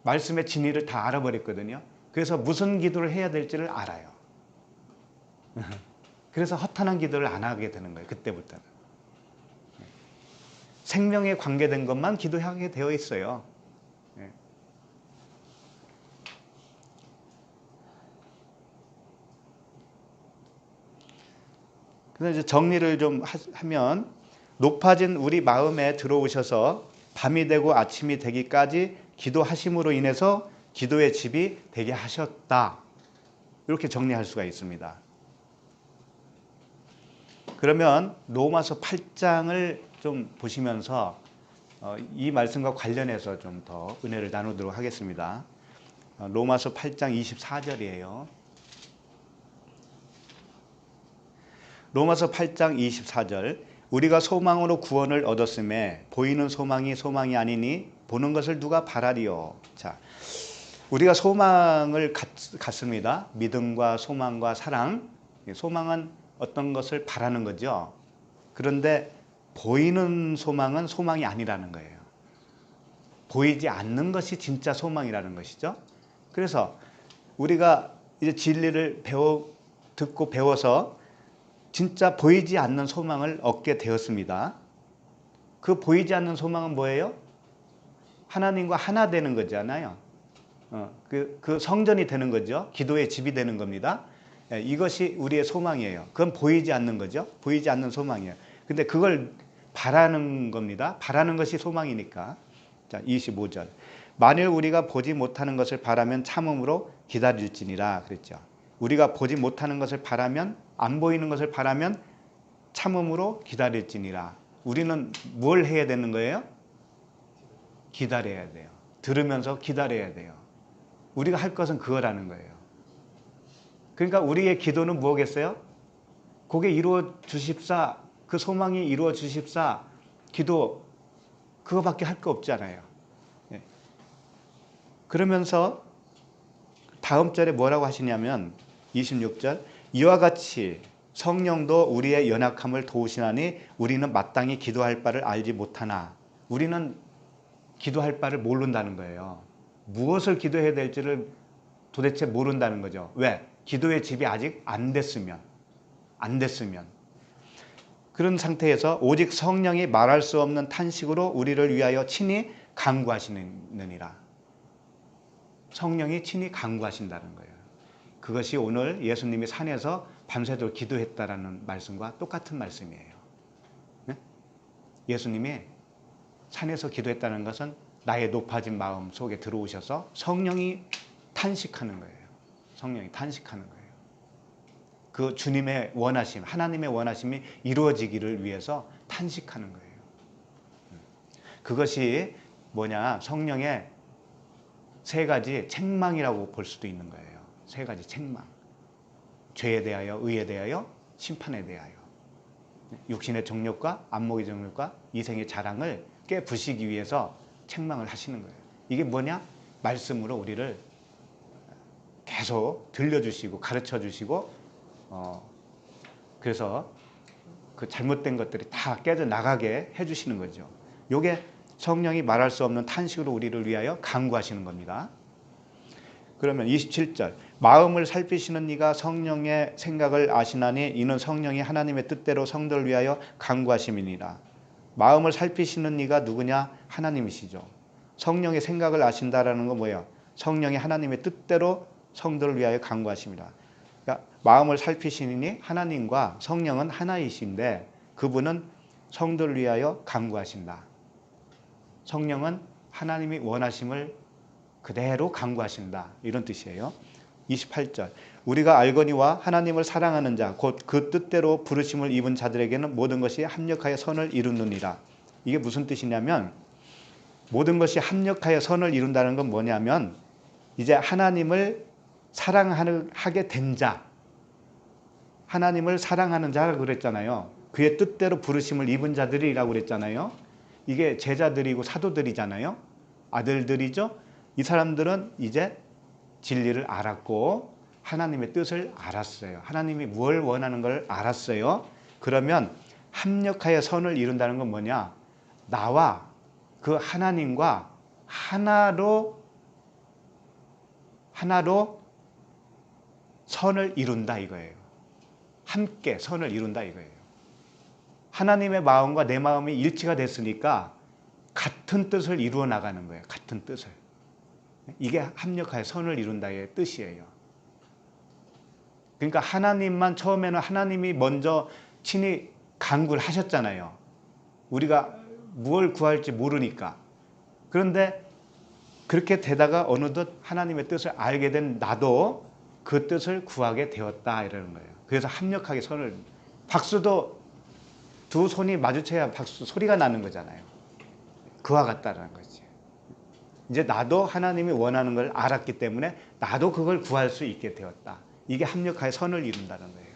말씀의 진리를 다 알아버렸거든요. 그래서 무슨 기도를 해야 될지를 알아요. 그래서 허탄한 기도를 안 하게 되는 거예요. 그때부터는. 생명에 관계된 것만 기도하게 되어 있어요. 그래서 이제 정리를 좀 하면 높아진 우리 마음에 들어오셔서 밤이 되고 아침이 되기까지 기도하심으로 인해서 기도의 집이 되게 하셨다. 이렇게 정리할 수가 있습니다. 그러면 로마서 8장을 좀 보시면서 이 말씀과 관련해서 좀 더 은혜를 나누도록 하겠습니다. 로마서 8장 24절이에요. 로마서 8장 24절 우리가 소망으로 구원을 얻었음에 보이는 소망이 아니니 보는 것을 누가 바라리요. 자, 우리가 소망을 갖습니다. 믿음과 소망과 사랑. 소망은 어떤 것을 바라는 거죠. 그런데 보이는 소망은 소망이 아니라는 거예요. 보이지 않는 것이 진짜 소망이라는 것이죠. 그래서 우리가 이제 진리를 듣고 배워서 진짜 보이지 않는 소망을 얻게 되었습니다. 그 보이지 않는 소망은 뭐예요? 하나님과 하나 되는 거잖아요. 그 성전이 되는 거죠. 기도의 집이 되는 겁니다. 이것이 우리의 소망이에요. 그건 보이지 않는 거죠. 보이지 않는 소망이에요. 근데 그걸 바라는 겁니다. 바라는 것이 소망이니까. 자, 25절. 만일 우리가 보지 못하는 것을 바라면 참음으로 기다릴지니라 그랬죠. 우리가 보지 못하는 것을 바라면, 안 보이는 것을 바라면 참음으로 기다릴지니라. 우리는 뭘 해야 되는 거예요? 기다려야 돼요. 들으면서 기다려야 돼요. 우리가 할 것은 그거라는 거예요. 그러니까 우리의 기도는 뭐겠어요? 그게 이루어 주십사, 그 소망이 이루어 주십사, 기도 그거밖에 할 거 없잖아요. 예. 그러면서 다음 절에 뭐라고 하시냐면 26절 이와 같이 성령도 우리의 연약함을 도우시나니 우리는 마땅히 기도할 바를 알지 못하나. 우리는 기도할 바를 모른다는 거예요. 무엇을 기도해야 될지를 도대체 모른다는 거죠. 왜? 기도의 집이 아직 안 됐으면. 그런 상태에서 오직 성령이 말할 수 없는 탄식으로 우리를 위하여 친히 간구하시느니라. 성령이 친히 간구하신다는 거예요. 그것이 오늘 예수님이 산에서 밤새도록 기도했다라는 말씀과 똑같은 말씀이에요. 네? 예수님이 산에서 기도했다는 것은 나의 높아진 마음 속에 들어오셔서 성령이 탄식하는 거예요. 성령이 탄식하는 거예요. 그 주님의 원하심, 하나님의 원하심이 이루어지기를 위해서 탄식하는 거예요. 그것이 뭐냐? 성령의 세 가지 책망이라고 볼 수도 있는 거예요. 세 가지 책망. 죄에 대하여, 의에 대하여, 심판에 대하여. 육신의 정욕과 안목의 정욕과 이생의 자랑을 깨부시기 위해서 책망을 하시는 거예요. 이게 뭐냐? 말씀으로 우리를 계속 들려주시고 가르쳐주시고 그래서 그 잘못된 것들이 다 깨져나가게 해주시는 거죠. 이게 성령이 말할 수 없는 탄식으로 우리를 위하여 간구하시는 겁니다. 그러면 27절 마음을 살피시는 이가 성령의 생각을 아시나니 이는 성령이 하나님의 뜻대로 성도를 위하여 간구하심이니라. 마음을 살피시는 이가 누구냐? 하나님이시죠. 성령의 생각을 아신다라는 건 뭐예요? 성령이 하나님의 뜻대로 성도를 위하여 간구하심이라. 그러니까 마음을 살피시니 하나님과 성령은 하나이신데 그분은 성도를 위하여 간구하신다. 성령은 하나님이 원하심을 그대로 간구하신다. 이런 뜻이에요. 28절 우리가 알거니와 하나님을 사랑하는 자 곧 그 뜻대로 부르심을 입은 자들에게는 모든 것이 합력하여 선을 이루느니라. 이게 무슨 뜻이냐면 모든 것이 합력하여 선을 이룬다는 건 뭐냐면 이제 하나님을 사랑하게 된 자, 하나님을 사랑하는 자라고 그랬잖아요. 그의 뜻대로 부르심을 입은 자들이라고 그랬잖아요. 이게 제자들이고 사도들이잖아요. 아들들이죠. 이 사람들은 이제 진리를 알았고 하나님의 뜻을 알았어요. 하나님이 뭘 원하는 걸 알았어요. 그러면 합력하여 선을 이룬다는 건 뭐냐? 나와 그 하나님과 하나로 선을 이룬다 이거예요. 함께 선을 이룬다 이거예요. 하나님의 마음과 내 마음이 일치가 됐으니까 같은 뜻을 이루어 나가는 거예요. 같은 뜻을. 이게 합력하여 선을 이룬다의 뜻이에요. 그러니까 하나님만 처음에는 하나님이 먼저 친히 간구를 하셨잖아요. 우리가 무엇을 구할지 모르니까. 그런데 그렇게 되다가 어느덧 하나님의 뜻을 알게 된 나도 그 뜻을 구하게 되었다 이러는 거예요. 그래서 합력하게 선을 박수도 두 손이 마주쳐야 박수 소리가 나는 거잖아요. 그와 같다라는 거지. 이제 나도 하나님이 원하는 걸 알았기 때문에 나도 그걸 구할 수 있게 되었다. 이게 합력하여 선을 이룬다는 거예요.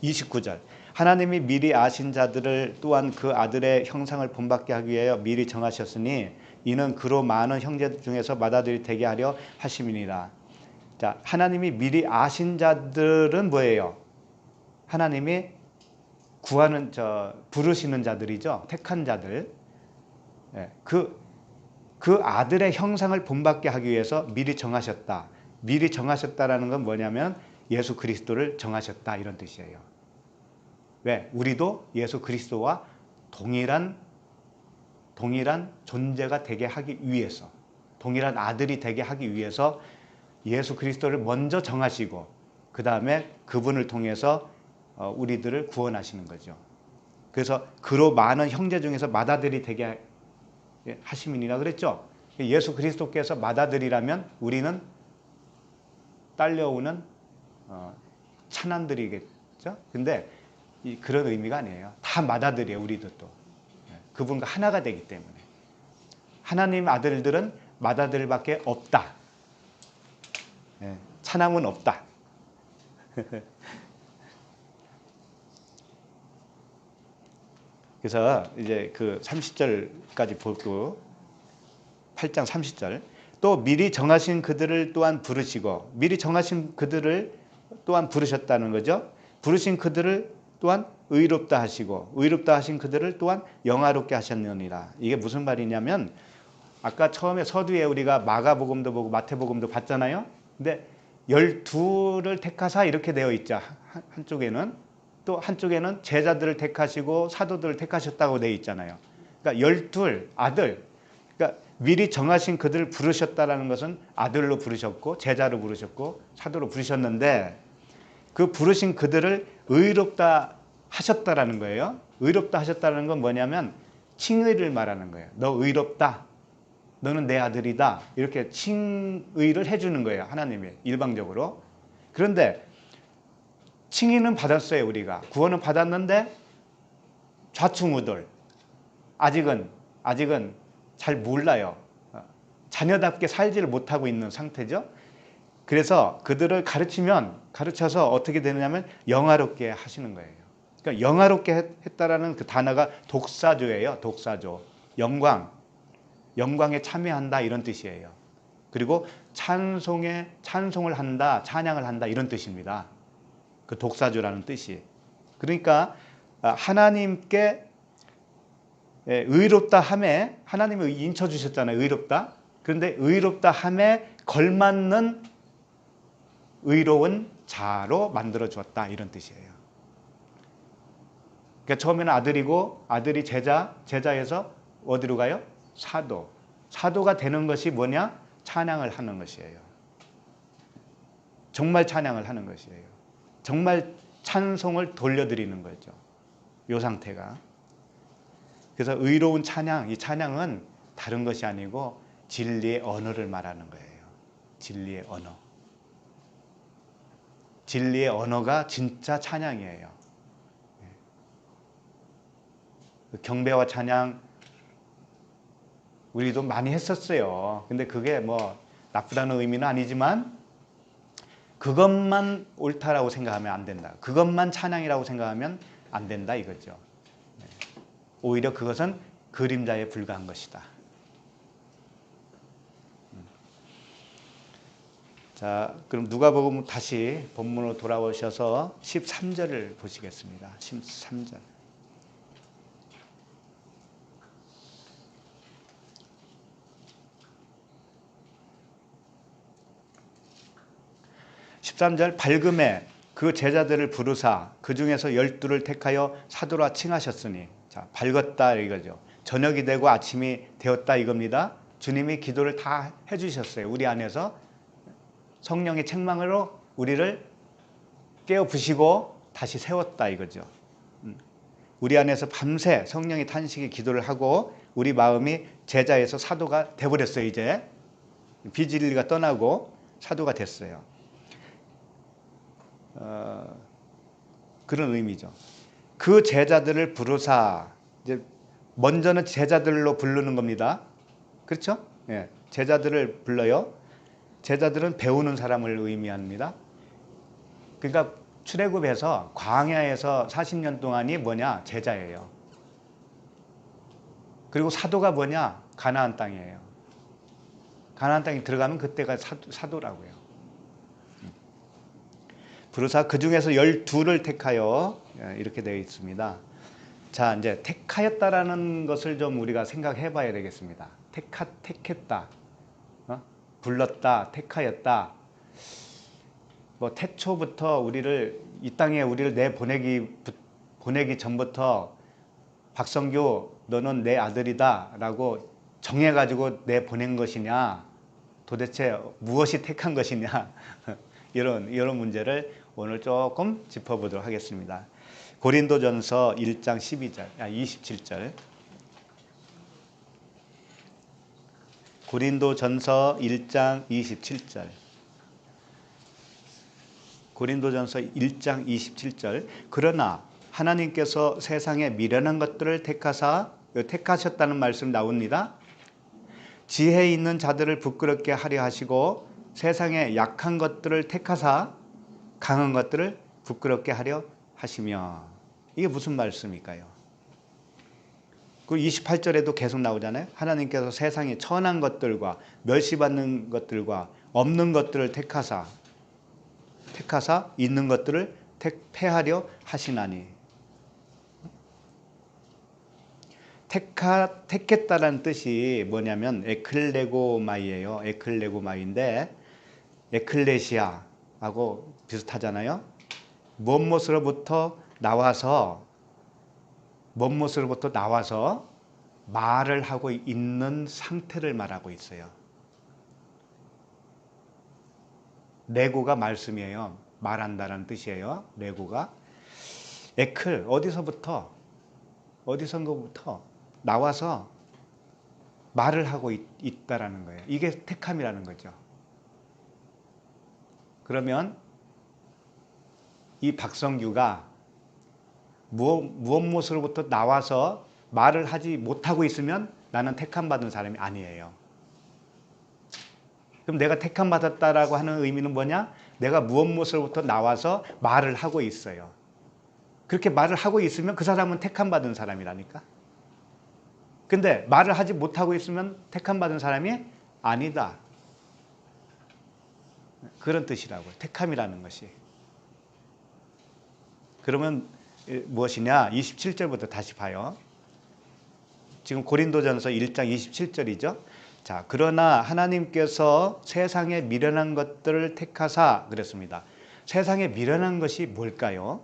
29절 하나님이 미리 아신 자들을 또한 그 아들의 형상을 본받게 하기 위하여 미리 정하셨으니 이는 그로 많은 형제 중에서 맏아들이 되게 하려 하심이니라. 자, 하나님이 미리 아신 자들은 뭐예요? 하나님이 구하는 부르시는 자들이죠. 택한 자들. 예, 그 아들의 형상을 본받게 하기 위해서 미리 정하셨다. 미리 정하셨다라는 건 뭐냐면 예수 그리스도를 정하셨다 이런 뜻이에요. 왜? 우리도 예수 그리스도와 동일한 존재가 되게 하기 위해서, 동일한 아들이 되게 하기 위해서 예수 그리스도를 먼저 정하시고 그 다음에 그분을 통해서 우리들을 구원하시는 거죠. 그래서 그로 많은 형제 중에서 맏아들이 되게 하심이니라 그랬죠. 예수 그리스도께서 맏아들이라면 우리는 딸려오는 차남들이겠죠. 근데 그런 의미가 아니에요. 다 맏아들이에요. 우리도 또 그분과 하나가 되기 때문에. 하나님 아들들은 맏아들밖에 없다. 차남은 없다. 그래서 이제 그 30절까지 보고 8장 30절 또 미리 정하신 그들을 또한 부르시고 미리 정하신 그들을 또한 부르셨다는 거죠. 부르신 그들을 또한 의롭다 하시고 의롭다 하신 그들을 또한 영화롭게 하셨느니라. 이게 무슨 말이냐면 아까 처음에 서두에 우리가 마가복음도 보고 마태복음도 봤잖아요. 근데 12를 택하사 이렇게 되어 있죠. 한쪽에는 또 한쪽에는 제자들을 택하시고 사도들을 택하셨다고 되어 있잖아요. 그러니까 12 아들, 그러니까 미리 정하신 그들을 부르셨다라는 것은 아들로 부르셨고 제자로 부르셨고 사도로 부르셨는데 그 부르신 그들을 의롭다 하셨다라는 거예요. 의롭다 하셨다는 건 뭐냐면 칭의를 말하는 거예요. 너 의롭다. 너는 내 아들이다. 이렇게 칭의를 해주는 거예요. 하나님이 일방적으로. 그런데 칭의는 받았어요. 우리가 구원은 받았는데 좌충우돌 아직은 잘 몰라요. 자녀답게 살지를 못하고 있는 상태죠. 그래서 그들을 가르쳐서 어떻게 되느냐면 영화롭게 하시는 거예요. 그러니까 영화롭게 했다라는 그 단어가 독사조예요. 독사조. 영광에 참여한다 이런 뜻이에요. 그리고 찬송을 한다, 찬양을 한다 이런 뜻입니다. 그 독사조라는 뜻이. 그러니까 하나님께 의롭다 함에 하나님이 인쳐 주셨잖아요. 의롭다. 그런데 의롭다 함에 걸맞는 의로운 자로 만들어 주었다 이런 뜻이에요. 그러니까 처음에는 아들이고 아들이 제자에서 어디로 가요? 사도가 되는 것이 뭐냐? 찬양을 하는 것이에요. 정말 찬양을 하는 것이에요. 정말 찬송을 돌려드리는 거죠. 이 상태가. 그래서 의로운 찬양, 이 찬양은 다른 것이 아니고 진리의 언어를 말하는 거예요. 진리의 언어. 진리의 언어가 진짜 찬양이에요. 경배와 찬양 우리도 많이 했었어요. 근데 그게 뭐 나쁘다는 의미는 아니지만 그것만 옳다라고 생각하면 안 된다. 그것만 찬양이라고 생각하면 안 된다 이거죠. 오히려 그것은 그림자에 불과한 것이다. 자, 그럼 누가복음 다시 본문으로 돌아오셔서 13절을 보시겠습니다. 13절. 13절 밝음에 그 제자들을 부르사 그 중에서 12를 택하여 사도라 칭하셨으니 자 밝았다 이거죠. 저녁이 되고 아침이 되었다 이겁니다. 주님이 기도를 다 해주셨어요. 우리 안에서 성령의 책망으로 우리를 깨어부시고 다시 세웠다 이거죠. 우리 안에서 밤새 성령의 탄식의 기도를 하고 우리 마음이 제자에서 사도가 돼버렸어요. 이제 비진리가 떠나고 사도가 됐어요. 그런 의미죠. 그 제자들을 부르사 이제 먼저는 제자들로 부르는 겁니다. 그렇죠? 예, 제자들을 불러요. 제자들은 배우는 사람을 의미합니다. 그러니까 출애굽에서 광야에서 40년 동안이 뭐냐? 제자예요. 그리고 사도가 뭐냐? 가나안 땅이에요. 가나안 땅에 들어가면 그때가 사도라고요. 부르사 그 중에서 12를 택하여 이렇게 되어 있습니다. 자, 이제 택하였다라는 것을 좀 우리가 생각해 봐야 되겠습니다. 택했다. 불렀다. 택하였다. 뭐 태초부터 우리를 이 땅에 우리를 보내기 전부터 박성규 너는 내 아들이다라고 정해 가지고 내 보낸 것이냐? 도대체 무엇이 택한 것이냐? 이런 문제를 오늘 조금 짚어보도록 하겠습니다. 고린도전서 1장 27절. 고린도전서 1장 27절. 고린도전서 1장 27절. 그러나 하나님께서 세상에 미련한 것들을 택하셨다는 말씀 나옵니다. 지혜 있는 자들을 부끄럽게 하려 하시고 세상에 약한 것들을 택하사 강한 것들을 부끄럽게 하려 하시며. 이게 무슨 말씀일까요? 그 28절에도 계속 나오잖아요. 하나님께서 세상에 천한 것들과 멸시받는 것들과 없는 것들을 택하사 있는 것들을 폐하려 하시나니. 택했다라는 뜻이 뭐냐면 에클레고마이예요. 에클레고마이인데 에클레시아하고 비슷하잖아요. 무엇으로부터 나와서 말을 하고 있는 상태를 말하고 있어요. 레고가 말씀이에요. 말한다라는 뜻이에요. 레고가. 에클 어디선가부터 나와서 말을 하고 있다라는 거예요. 이게 택함이라는 거죠. 그러면 이 박성규가 무엇으로부터 나와서 말을 하지 못하고 있으면 나는 택함 받은 사람이 아니에요. 그럼 내가 택함 받았다라고 하는 의미는 뭐냐? 내가 무엇으로부터 나와서 말을 하고 있어요. 그렇게 말을 하고 있으면 그 사람은 택함 받은 사람이라니까. 근데 말을 하지 못하고 있으면 택함 받은 사람이 아니다. 그런 뜻이라고요. 택함이라는 것이. 그러면 무엇이냐? 27절부터 다시 봐요. 지금 고린도전서 1장 27절이죠. 자, 그러나 하나님께서 세상에 미련한 것들을 택하사 그랬습니다. 세상에 미련한 것이 뭘까요?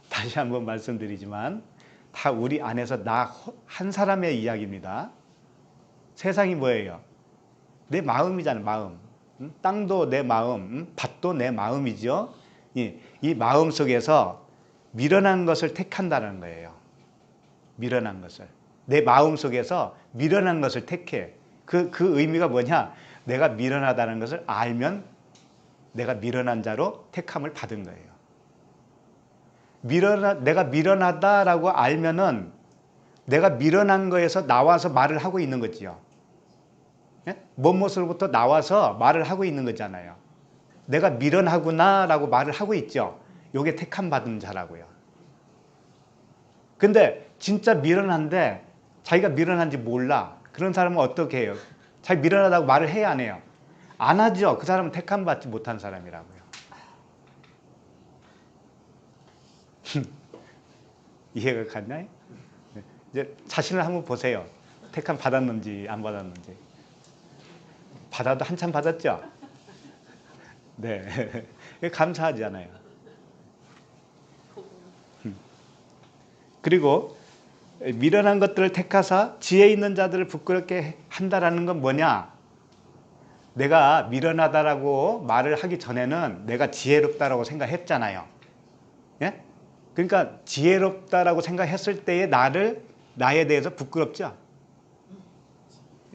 다시 한번 말씀드리지만 다 우리 안에서 나 한 사람의 이야기입니다. 세상이 뭐예요? 내 마음이잖아요. 마음. 땅도 내 마음, 밭도 내 마음이죠. 이 마음 속에서 미련한 것을 택한다는 거예요. 미련한 것을. 내 마음 속에서 미련한 것을 택해. 그 의미가 뭐냐? 내가 미련하다는 것을 알면 내가 미련한 자로 택함을 받은 거예요. 내가 미련하다라고 알면은 내가 미련한 거에서 나와서 말을 하고 있는 거지요. 무엇으로부터 나와서 말을 하고 있는 거잖아요. 내가 미련하구나라고 말을 하고 있죠. 요게 택함 받은 자라고요. 근데 진짜 미련한데 자기가 미련한지 몰라. 그런 사람은 어떻게 해요? 자기 미련하다고 말을 해야 안 해요? 안 하죠. 그 사람은 택함 받지 못한 사람이라고요. 이해가 갔나요? 이제 자신을 한번 보세요. 택함 받았는지 안 받았는지. 받아도 한참 받았죠? 네. 감사하잖아요. 그리고 미련한 것들을 택하사 지혜 있는 자들을 부끄럽게 한다라는 건 뭐냐? 내가 미련하다라고 말을 하기 전에는 내가 지혜롭다라고 생각했잖아요. 예? 그러니까 지혜롭다라고 생각했을 때의 나에 대해서 부끄럽죠?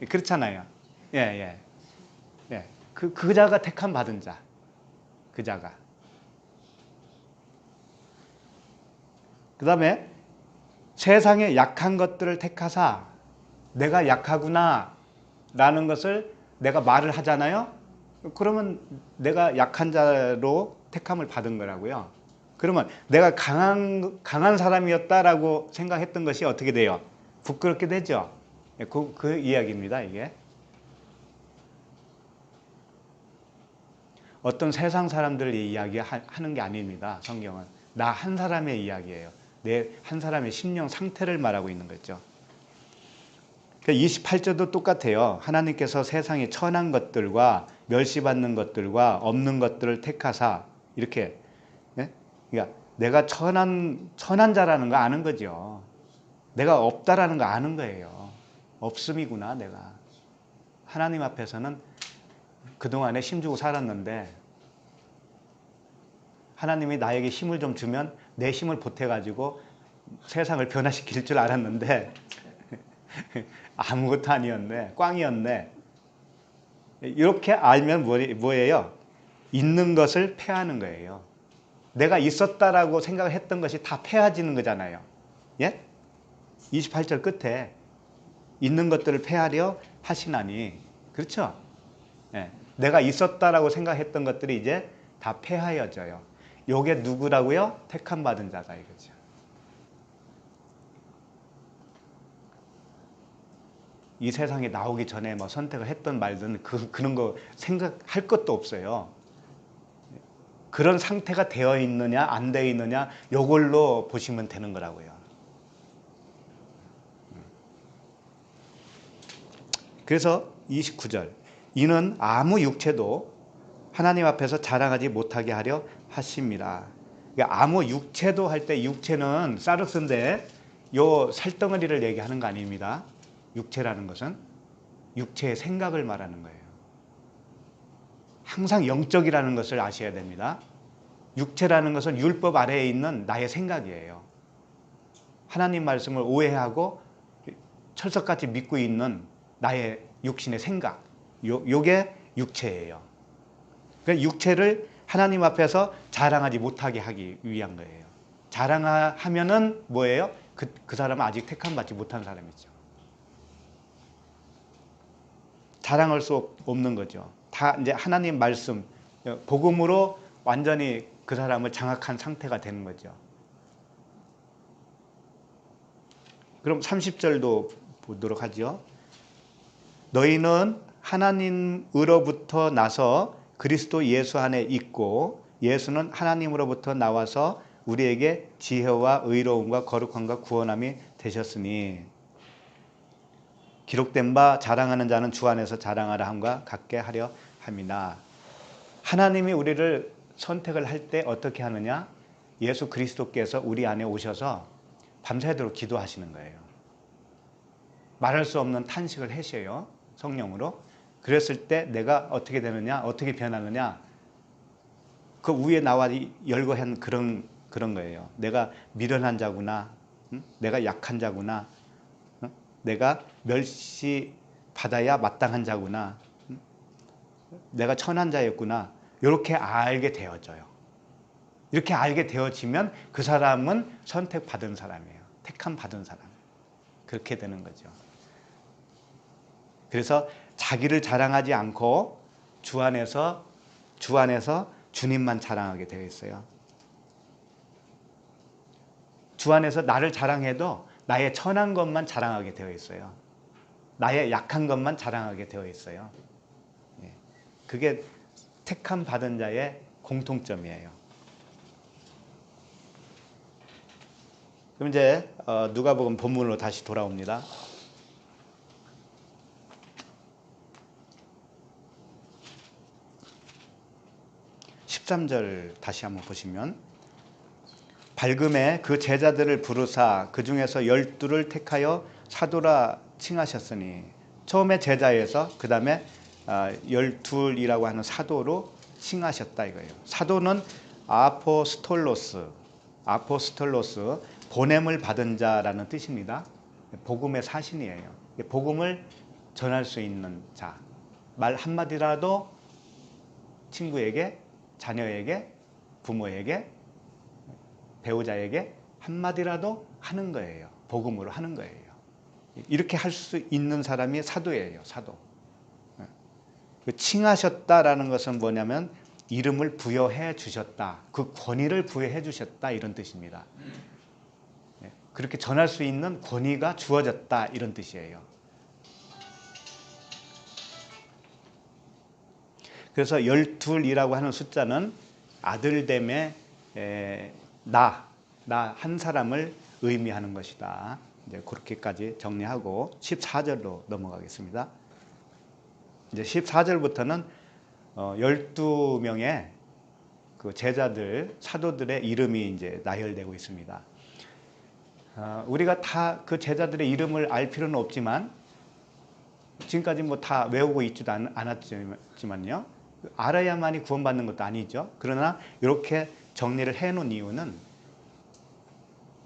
그렇잖아요. 예. 그 자가 택함 받은 자. 그 자가. 그 다음에 세상에 약한 것들을 택하사 내가 약하구나 라는 것을 내가 말을 하잖아요. 그러면 내가 약한 자로 택함을 받은 거라고요. 그러면 내가 강한 사람이었다라고 생각했던 것이 어떻게 돼요? 부끄럽게 되죠. 그 이야기입니다, 이게. 어떤 세상 사람들 이야기하는 게 아닙니다, 성경은. 나 한 사람의 이야기예요. 내 한 사람의 심령 상태를 말하고 있는 거죠. 28절도 똑같아요. 하나님께서 세상에 천한 것들과 멸시받는 것들과 없는 것들을 택하사 이렇게. 예? 그러니까 내가 천한 자라는 거 아는 거죠. 내가 없다라는 거 아는 거예요. 없음이구나, 내가. 하나님 앞에서는 그동안에 힘주고 살았는데 하나님이 나에게 힘을 좀 주면 내 힘을 보태가지고 세상을 변화시킬 줄 알았는데 아무것도 아니었네. 꽝이었네. 이렇게 알면 뭐예요? 있는 것을 패하는 거예요. 내가 있었다라고 생각했던 것이 다 패해지는 거잖아요. 예? 28절 끝에 있는 것들을 패하려 하시나니. 그렇죠? 예. 내가 있었다라고 생각했던 것들이 이제 다 패하여져요. 요게 누구라고요? 택함 받은 자다 이거죠. 이 세상에 나오기 전에 뭐 선택을 했던 말든 그런 거 생각할 것도 없어요. 그런 상태가 되어 있느냐 안 되어 있느냐 요걸로 보시면 되는 거라고요. 그래서 29절 이는 아무 육체도 하나님 앞에서 자랑하지 못하게 하려 하십니다. 그러니까 아무 육체도 할 때 육체는 사르스인데 요 살덩어리를 얘기하는 거 아닙니다. 육체라는 것은 육체의 생각을 말하는 거예요. 항상 영적이라는 것을 아셔야 됩니다. 육체라는 것은 율법 아래에 있는 나의 생각이에요. 하나님 말씀을 오해하고 철석같이 믿고 있는 나의 육신의 생각. 요게 육체예요. 그러니까 육체를 하나님 앞에서 자랑하지 못하게 하기 위한 거예요. 자랑하면은 뭐예요? 그 사람은 아직 택함 받지 못한 사람이죠. 자랑할 수 없는 거죠. 다 이제 하나님 말씀, 복음으로 완전히 그 사람을 장악한 상태가 되는 거죠. 그럼 30절도 보도록 하죠. 너희는 하나님으로부터 나서 그리스도 예수 안에 있고 예수는 하나님으로부터 나와서 우리에게 지혜와 의로움과 거룩함과 구원함이 되셨으니 기록된 바 자랑하는 자는 주 안에서 자랑하라 함과 같게 하려 함이나. 하나님이 우리를 선택을 할 때 어떻게 하느냐? 예수 그리스도께서 우리 안에 오셔서 밤새도록 기도하시는 거예요. 말할 수 없는 탄식을 하셔요. 성령으로. 그랬을 때 내가 어떻게 되느냐? 어떻게 변하느냐? 그 위에 나와 열거한 그런 거예요. 내가 미련한 자구나. 내가 약한 자구나. 내가 멸시받아야 마땅한 자구나. 내가 천한 자였구나. 이렇게 알게 되어져요. 이렇게 알게 되어지면 그 사람은 선택받은 사람이에요. 택함 받은 사람. 그렇게 되는 거죠. 그래서 자기를 자랑하지 않고 주 안에서 주님만 자랑하게 되어 있어요. 주 안에서 나를 자랑해도 나의 천한 것만 자랑하게 되어 있어요. 나의 약한 것만 자랑하게 되어 있어요. 그게 택함 받은 자의 공통점이에요. 그럼 이제 누가복음 본문으로 다시 돌아옵니다. 13절 다시 한번 보시면 밝음에 그 제자들을 부르사 그 중에서 12를 택하여 사도라 칭하셨으니 처음에 제자에서 그 다음에 12이라고 하는 사도로 칭하셨다 이거예요. 사도는 아포스톨로스 보냄을 받은 자라는 뜻입니다. 복음의 사신이에요. 복음을 전할 수 있는 자. 말 한마디라도 친구에게, 자녀에게, 부모에게, 배우자에게 한마디라도 하는 거예요. 복음으로 하는 거예요. 이렇게 할 수 있는 사람이 사도예요. 사도. 칭하셨다라는 것은 뭐냐면 이름을 부여해 주셨다. 그 권위를 부여해 주셨다. 이런 뜻입니다. 그렇게 전할 수 있는 권위가 주어졌다. 이런 뜻이에요. 그래서 12이라고 하는 숫자는 아들됨의 나 한 사람을 의미하는 것이다. 이제 그렇게까지 정리하고 14절로 넘어가겠습니다. 이제 14절부터는 12명의 그 제자들, 사도들의 이름이 이제 나열되고 있습니다. 우리가 다 그 제자들의 이름을 알 필요는 없지만 지금까지 뭐 다 외우고 있지도 않았지만요. 알아야만이 구원받는 것도 아니죠. 그러나 이렇게 정리를 해놓은 이유는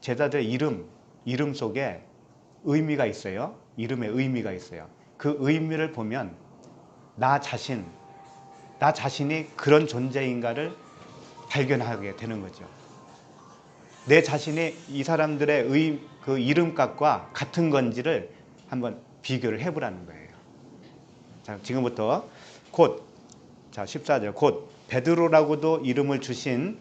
제자들의 이름 속에 의미가 있어요. 이름에 의미가 있어요. 그 의미를 보면 나 자신이 그런 존재인가를 발견하게 되는 거죠. 내 자신이 이 사람들의 그 이름값과 같은 건지를 한번 비교를 해보라는 거예요. 자, 지금부터 자, 14절 곧 베드로라고도 이름을 주신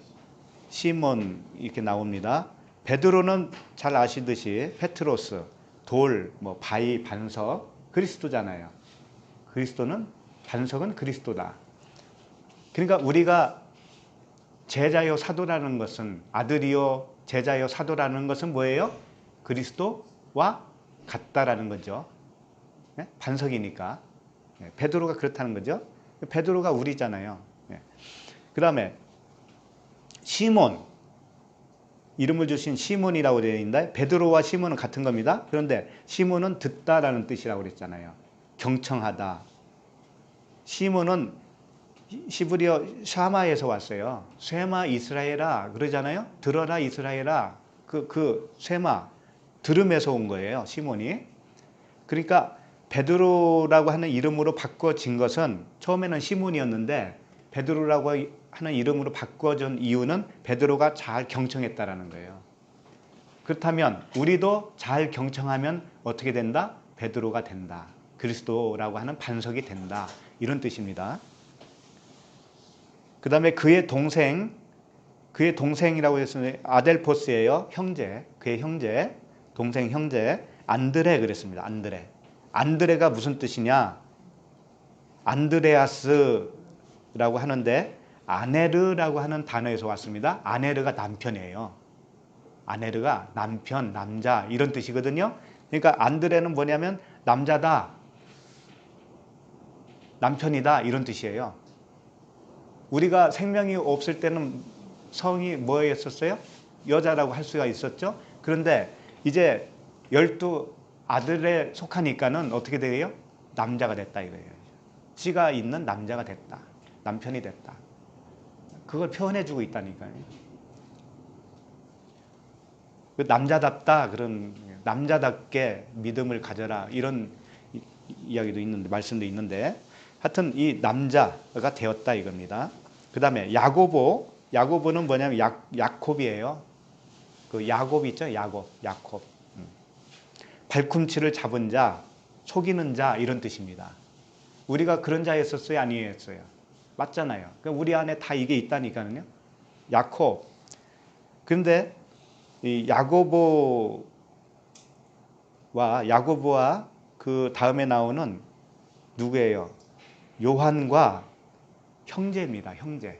시몬 이렇게 나옵니다. 베드로는 잘 아시듯이 페트로스, 돌, 뭐 바위, 반석, 그리스도잖아요. 그리스도는 반석은 그리스도다. 그러니까 우리가 제자요 사도라는 것은 아들이요 제자요 사도라는 것은 뭐예요? 그리스도와 같다라는 거죠. 네? 반석이니까. 네. 베드로가 그렇다는 거죠. 베드로가 우리잖아요. 네. 그 다음에 시몬, 이름을 주신 시몬이라고 되어 있는데 베드로와 시몬은 같은 겁니다. 그런데 시몬은 듣다라는 뜻이라고 그랬잖아요. 경청하다. 시몬은 시브리어 샤마에서 왔어요. 쇠마 이스라엘아 그러잖아요. 들어라 이스라엘아. 그 쇠마 들음에서 온 거예요. 시몬이. 그러니까 베드로라고 하는 이름으로 바꿔진 것은 처음에는 시몬이었는데 베드로라고 하는 이름으로 바꿔준 이유는 베드로가 잘 경청했다라는 거예요. 그렇다면 우리도 잘 경청하면 어떻게 된다? 베드로가 된다. 그리스도라고 하는 반석이 된다. 이런 뜻입니다. 그 다음에 그의 동생이라고 했으면 아델포스예요. 형제, 그의 형제, 동생 형제 안드레 그랬습니다. 안드레가 무슨 뜻이냐? 안드레아스라고 하는데 아네르라고 하는 단어에서 왔습니다. 아네르가 남편이에요. 아네르가 남편, 남자 이런 뜻이거든요. 그러니까 안드레는 뭐냐면 남자다, 남편이다 이런 뜻이에요. 우리가 생명이 없을 때는 성이 뭐였었어요? 여자라고 할 수가 있었죠. 그런데 이제 12 아들에 속하니까는 어떻게 돼요? 남자가 됐다 이거예요. 씨가 있는 남자가 됐다. 남편이 됐다. 그걸 표현해주고 있다니까요. 남자답다 그런 남자답게 믿음을 가져라 이런 이야기도 있는데 말씀도 있는데 하여튼 이 남자가 되었다 이겁니다. 그 다음에 야고보는 뭐냐면 야콥이에요. 그 야곱 있죠? 야곱. 발꿈치를 잡은 자, 속이는 자 이런 뜻입니다. 우리가 그런 자였었어요? 아니었어요? 맞잖아요. 그러니까 우리 안에 다 이게 있다니까요. 야콥. 그런데 이 야고보와 그 다음에 나오는 누구예요? 요한과 형제입니다. 형제.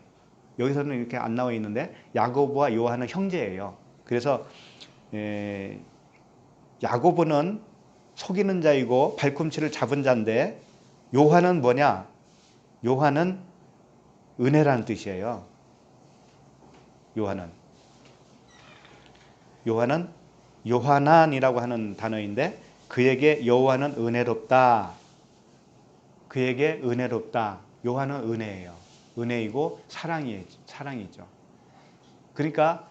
여기서는 이렇게 안 나와 있는데 야고보와 요한은 형제예요. 그래서 야고보는 속이는 자이고 발꿈치를 잡은 자인데 요한은 뭐냐? 요한은 은혜라는 뜻이에요. 요한은 요하난이라고 하는 단어인데 그에게 여호와는 은혜롭다. 그에게 은혜롭다. 요한은 은혜예요. 은혜이고 사랑이죠. 그러니까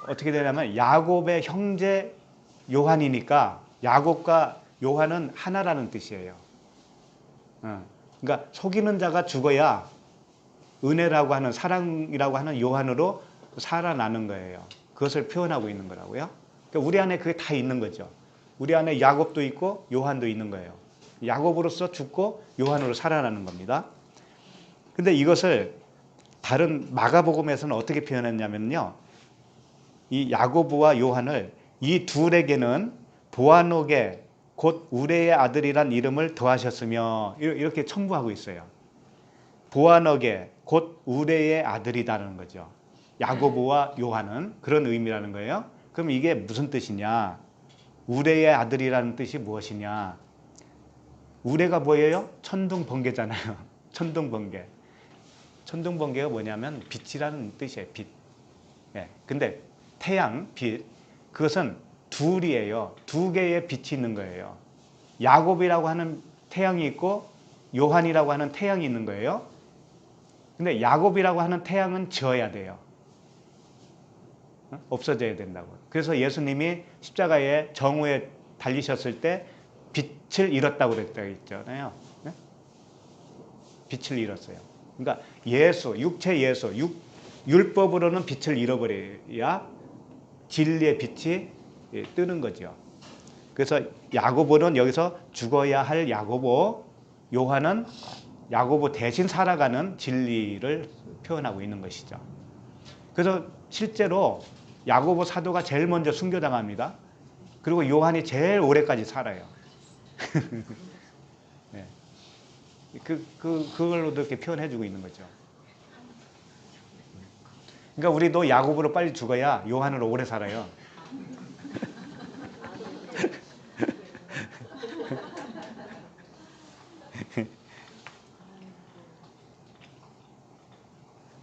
어떻게 되냐면 야곱의 형제 요한이니까 야곱과 요한은 하나라는 뜻이에요. 그러니까 속이는 자가 죽어야 은혜라고 하는 사랑이라고 하는 요한으로 살아나는 거예요. 그것을 표현하고 있는 거라고요. 그러니까 우리 안에 그게 다 있는 거죠. 우리 안에 야곱도 있고 요한도 있는 거예요. 야곱으로서 죽고 요한으로 살아나는 겁니다. 근데 이것을 다른 마가복음에서는 어떻게 표현했냐면요. 이 야고보와 요한을 이 둘에게는 보아노게 곧 우레의 아들이란 이름을 더하셨으며 이렇게 첨부하고 있어요. 보아너게 곧 우레의 아들이라는 거죠. 야고보와 요한은 그런 의미라는 거예요. 그럼 이게 무슨 뜻이냐? 우레의 아들이라는 뜻이 무엇이냐? 우레가 뭐예요? 천둥번개잖아요. 천둥번개. 천둥번개가 뭐냐면 빛이라는 뜻이에요. 빛. 예. 근데 태양, 빛, 그것은 둘이에요. 두 개의 빛이 있는 거예요. 야곱이라고 하는 태양이 있고 요한이라고 하는 태양이 있는 거예요. 근데 야곱이라고 하는 태양은 지어야 돼요. 없어져야 된다고. 그래서 예수님이 십자가에 정오에 달리셨을 때 빛을 잃었다고 그랬잖아요. 네? 빛을 잃었어요. 그러니까 육체 예수, 율법으로는 빛을 잃어버려야 진리의 빛이 뜨는 거죠. 그래서 야고보는 여기서 죽어야 할 야고보, 요한은 야고보 대신 살아가는 진리를 표현하고 있는 것이죠. 그래서 실제로 야고보 사도가 제일 먼저 순교당합니다. 그리고 요한이 제일 오래까지 살아요. 네. 그걸로도 이렇게 표현해주고 있는 거죠. 그러니까 우리도 야고보로 빨리 죽어야 요한으로 오래 살아요.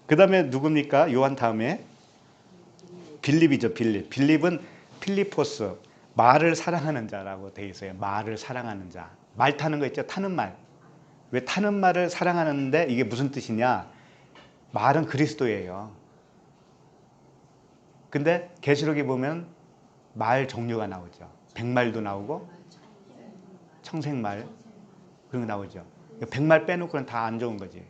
그 다음에 누굽니까? 요한 다음에 빌립이죠. 빌립은 필리포스, 말을 사랑하는 자라고 되어 있어요. 말을 사랑하는 자. 말 타는 거 있죠? 타는 말. 왜 타는 말을 사랑하는데 이게 무슨 뜻이냐? 말은 그리스도예요. 근데 계시록에 보면 말 종류가 나오죠. 백말도 나오고 청생말 그런 거 나오죠. 백말 빼놓고는 다 안 좋은 거지.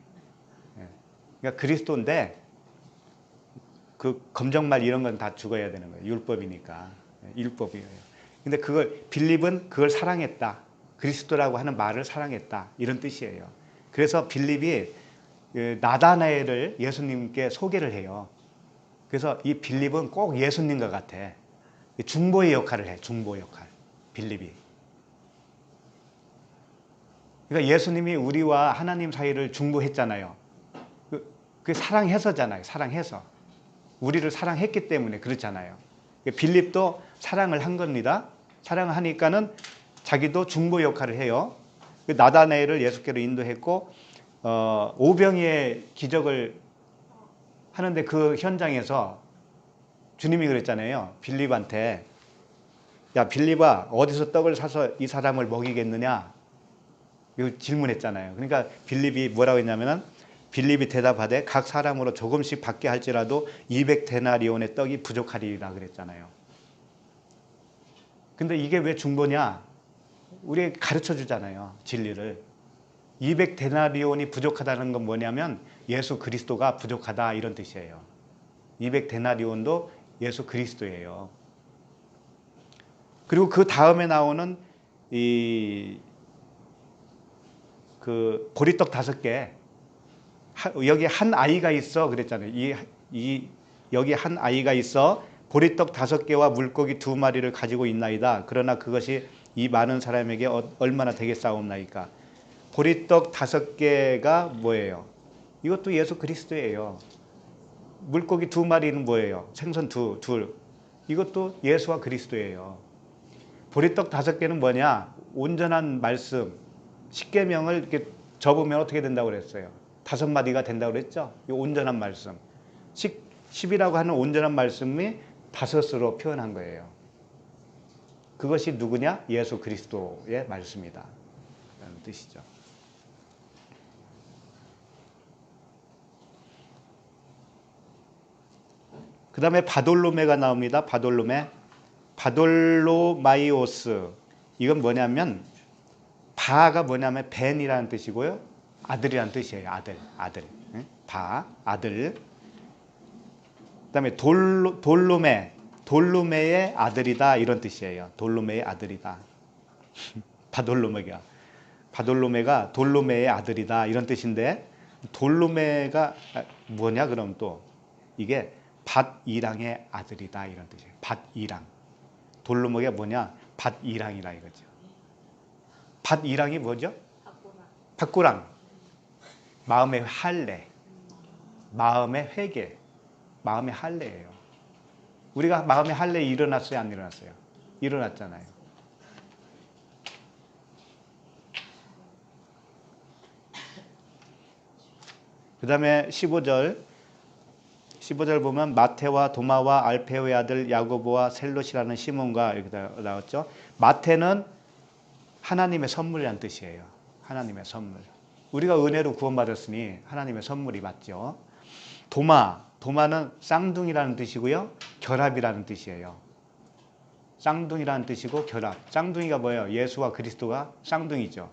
그러니까 그리스도인데 그 검정말 이런 건 다 죽어야 되는 거예요. 율법이니까. 율법이에요. 근데 빌립은 그걸 사랑했다. 그리스도라고 하는 말을 사랑했다. 이런 뜻이에요. 그래서 빌립이 나다나엘을 예수님께 소개를 해요. 그래서 이 빌립은 꼭 예수님과 같아. 중보의 역할을 해. 중보 역할. 빌립이. 그러니까 예수님이 우리와 하나님 사이를 중보했잖아요. 그게 사랑해서잖아요. 사랑해서. 우리를 사랑했기 때문에 그렇잖아요. 빌립도 사랑을 한 겁니다. 사랑을 하니까는 자기도 중보 역할을 해요. 나다나엘을 예수께로 인도했고 오병이의 기적을 하는데 그 현장에서 주님이 그랬잖아요. 빌립한테 야 빌립아 어디서 떡을 사서 이 사람을 먹이겠느냐 이거 질문했잖아요. 그러니까 빌립이 뭐라고 했냐면은 빌립이 대답하되 각 사람으로 조금씩 받게 할지라도 200데나리온의 떡이 부족하리라 그랬잖아요. 근데 이게 왜 중보냐? 우리 가르쳐 주잖아요. 진리를. 200데나리온이 부족하다는 건 뭐냐면 예수 그리스도가 부족하다 이런 뜻이에요. 200데나리온도 예수 그리스도예요. 그리고 그 다음에 나오는 그 보리떡 5개 여기 한 아이가 있어 그랬잖아요. 여기 한 아이가 있어 보리떡 5개와 물고기 2마리를 가지고 있나이다. 그러나 그것이 이 많은 사람에게 얼마나 되겠사옵나이까. 보리떡 5개가 뭐예요? 이것도 예수 그리스도예요. 물고기 2마리는 뭐예요? 생선 둘. 이것도 예수와 그리스도예요. 보리떡 5개는 뭐냐? 온전한 말씀, 십계명을 이렇게 접으면 어떻게 된다고 그랬어요? 5마디가 된다고 그랬죠? 이 온전한 말씀. 10이라고 하는 온전한 말씀이 5으로 표현한 거예요. 그것이 누구냐? 예수 그리스도의 말씀이다. 라는 뜻이죠. 그 다음에 바돌로메가 나옵니다. 바돌로마이오스. 이건 뭐냐면 바가 뭐냐면 벤이라는 뜻이고요. 아들이라는 뜻이에요. 아들. 아들. 그다음에 돌로메의 아들이다 이런 뜻이에요. 돌로메의 아들이다. 바돌로메가 돌로메의 아들이다 이런 뜻인데 돌루메가 뭐냐 그럼 또 이게 밧이랑의 아들이다 이런 뜻이에요. 밧이랑. 돌루메가 뭐냐? 밧이랑이라 이거죠. 밧이랑이 뭐죠? 밧구랑. 마음의 할례. 마음의 회개. 마음의 할례예요. 우리가 마음의 할례 일어났어요, 안 일어났어요? 일어났잖아요. 그 다음에 15절 보면 마테와 도마와 알페오의 아들 야고보와 셀롯이라는 시몬과 이렇게 나왔죠. 마테는 하나님의 선물이라는 뜻이에요. 하나님의 선물. 우리가 은혜로 구원받았으니 하나님의 선물이 맞죠. 도마는 쌍둥이라는 뜻이고요. 결합이라는 뜻이에요. 쌍둥이라는 뜻이고 결합. 쌍둥이가 뭐예요? 예수와 그리스도가 쌍둥이죠.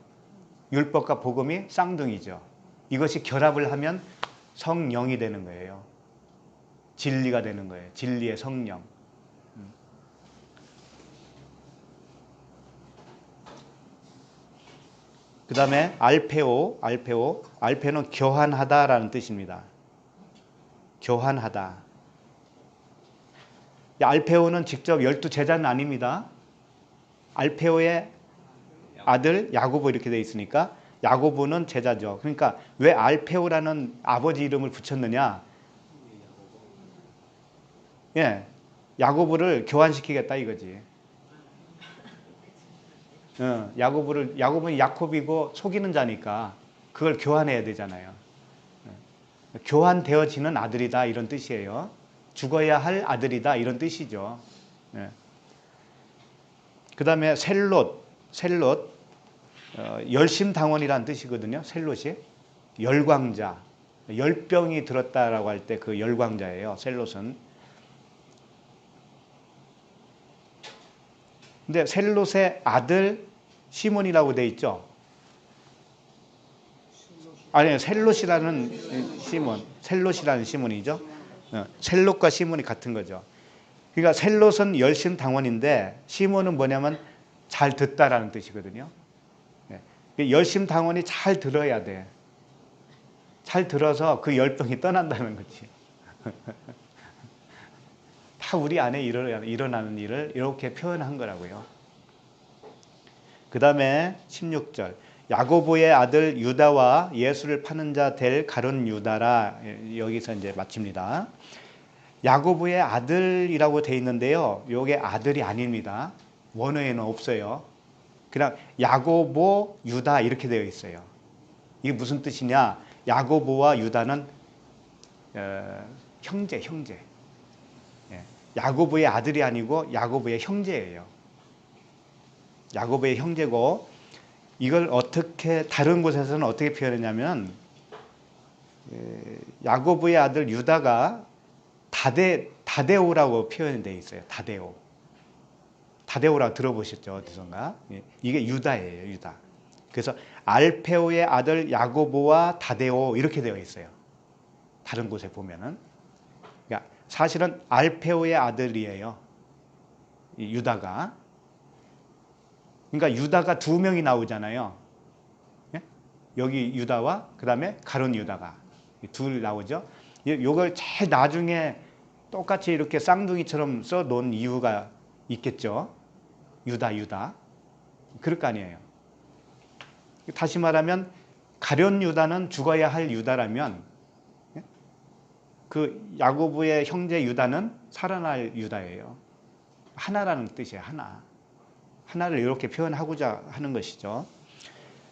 율법과 복음이 쌍둥이죠. 이것이 결합을 하면 성령이 되는 거예요. 진리가 되는 거예요. 진리의 성령. 그 다음에 알페오는 교환하다라는 뜻입니다. 교환하다. 알페오는 직접 12제자는 아닙니다. 알페오의 아들 야고보 이렇게 되어 있으니까 야고보는 제자죠. 그러니까 왜 알페오라는 아버지 이름을 붙였느냐? 예, 야고보를 교환시키겠다 이거지. 야고보는 야콥이고 속이는 자니까 그걸 교환해야 되잖아요. 교환되어지는 아들이다 이런 뜻이에요. 죽어야 할 아들이다 이런 뜻이죠. 그 다음에 셀롯 열심당원이라는 뜻이거든요. 셀롯이 열광자, 열병이 들었다라고 할 때 그 열광자예요. 셀롯은. 근데 셀롯의 아들 시몬이라고 돼 있죠. 아니 셀롯이라는 시몬이죠. 셀롯과 시몬이 같은 거죠. 그러니까 셀롯은 열심당원인데 시몬은 뭐냐면 잘 듣다라는 뜻이거든요. 열심당원이 잘 들어야 돼. 잘 들어서 그 열병이 떠난다는 거지. 다 우리 안에 일어나는 일을 이렇게 표현한 거라고요. 그 다음에 16절 야고보의 아들 유다와 예수를 파는 자 될 가룟 유다라. 여기서 이제 마칩니다. 야고보의 아들이라고 돼 있는데요. 이게 아들이 아닙니다. 원어에는 없어요. 그냥 야고보 유다 이렇게 되어 있어요. 이게 무슨 뜻이냐? 야고보와 유다는 형제. 야고보의 아들이 아니고 야고보의 형제예요. 야고보의 형제고 이걸 어떻게 다른 곳에서는 어떻게 표현했냐면 야고보의 아들 유다가 다데오라고 표현이 되어 있어요. 다데오라고 들어보셨죠? 어디선가? 이게 유다예요. 유다. 그래서 알페오의 아들 야고보와 다데오 이렇게 되어 있어요. 다른 곳에 보면은. 그러니까 사실은 알페오의 아들이에요. 이 유다가. 그러니까 유다가 두 명이 나오잖아요. 여기 유다와 그 다음에 가룟 유다가 둘 나오죠. 이걸 제일 나중에 똑같이 이렇게 쌍둥이처럼 써놓은 이유가 있겠죠. 유다. 그럴 거 아니에요. 다시 말하면 가룟 유다는 죽어야 할 유다라면 그 야고보의 형제 유다는 살아날 유다예요. 하나라는 뜻이에요. 하나를 이렇게 표현하고자 하는 것이죠.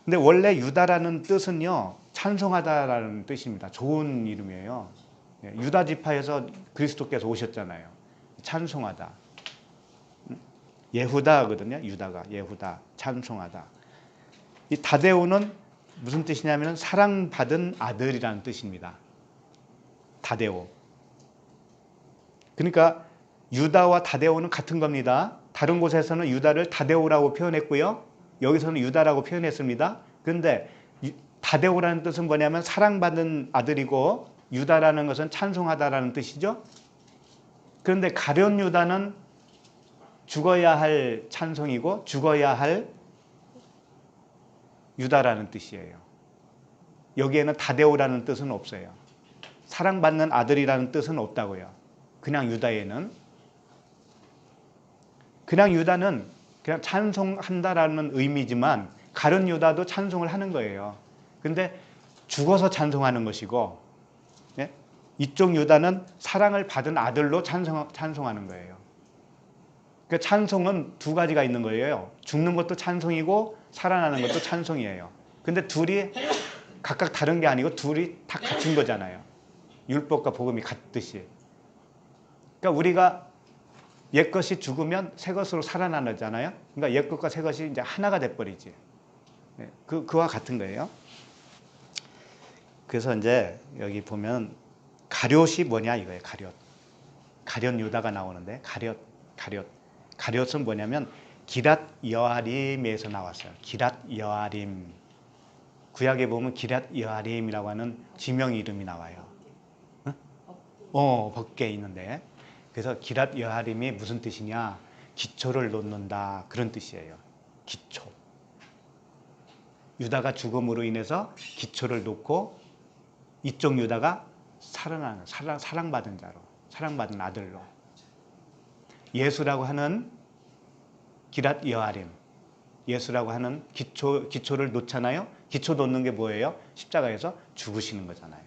근데 원래 유다라는 뜻은요, 찬송하다라는 뜻입니다. 좋은 이름이에요. 유다 지파에서 그리스도께서 오셨잖아요. 찬송하다. 예후다거든요. 유다가 예후다, 찬송하다. 이 다데오는 무슨 뜻이냐면 사랑받은 아들이라는 뜻입니다. 다데오. 그러니까 유다와 다데오는 같은 겁니다. 다른 곳에서는 유다를 다데오라고 표현했고요. 여기서는 유다라고 표현했습니다. 그런데 다데오라는 뜻은 뭐냐면 사랑받은 아들이고 유다라는 것은 찬송하다라는 뜻이죠. 그런데 가룟 유다는 죽어야 할 찬송이고 죽어야 할 유다라는 뜻이에요. 여기에는 다데오라는 뜻은 없어요. 사랑받는 아들이라는 뜻은 없다고요. 그냥 유다에는. 그냥 유다는 그냥 찬송한다라는 의미지만 가룟 유다도 찬송을 하는 거예요. 근데 죽어서 찬송하는 것이고, 예? 이쪽 유다는 사랑을 받은 아들로 찬송하는 거예요. 그 찬송은 두 가지가 있는 거예요. 죽는 것도 찬송이고 살아나는 것도 찬송이에요. 근데 둘이 각각 다른 게 아니고 둘이 다 같은 거잖아요. 율법과 복음이 같듯이. 그러니까 우리가 옛것이 죽으면 새것으로 살아나잖아요. 그러니까 옛것과 새것이 이제 하나가 돼버리지. 네, 그와 같은 거예요. 그래서 이제 여기 보면 가룟이 뭐냐 이거예요. 가룟 유다가 나오는데 가룟은 뭐냐면 기랏 여아림에서 나왔어요. 기랏 여아림. 구약에 보면 기랏 여아림이라고 하는 지명 이름이 나와요. 벗게 있는데. 그래서 기랏 여아림이 무슨 뜻이냐? 기초를 놓는다. 그런 뜻이에요. 기초. 유다가 죽음으로 인해서 기초를 놓고 이쪽 유다가 살아나는, 사랑받은 자로, 사랑받은 아들로. 예수라고 하는 기랏 여아림. 예수라고 하는 기초를 놓잖아요. 기초 놓는 게 뭐예요? 십자가에서 죽으시는 거잖아요.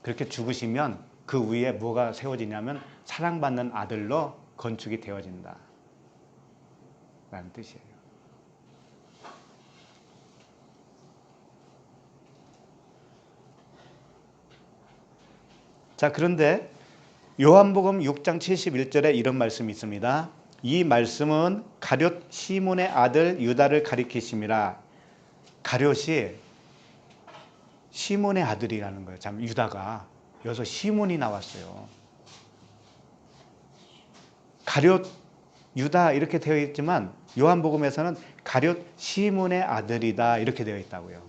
그렇게 죽으시면 그 위에 뭐가 세워지냐면 사랑받는 아들로 건축이 되어진다 라는 뜻이에요. 자, 그런데 요한복음 6장 71절에 이런 말씀이 있습니다. 이 말씀은 가룟 시몬의 아들 유다를 가리키심이라. 가룟이 시몬의 아들이라는 거예요. 참 유다가. 여기서 시몬이 나왔어요. 가룟 유다 이렇게 되어 있지만 요한복음에서는 가룟 시몬의 아들이다 이렇게 되어 있다고요.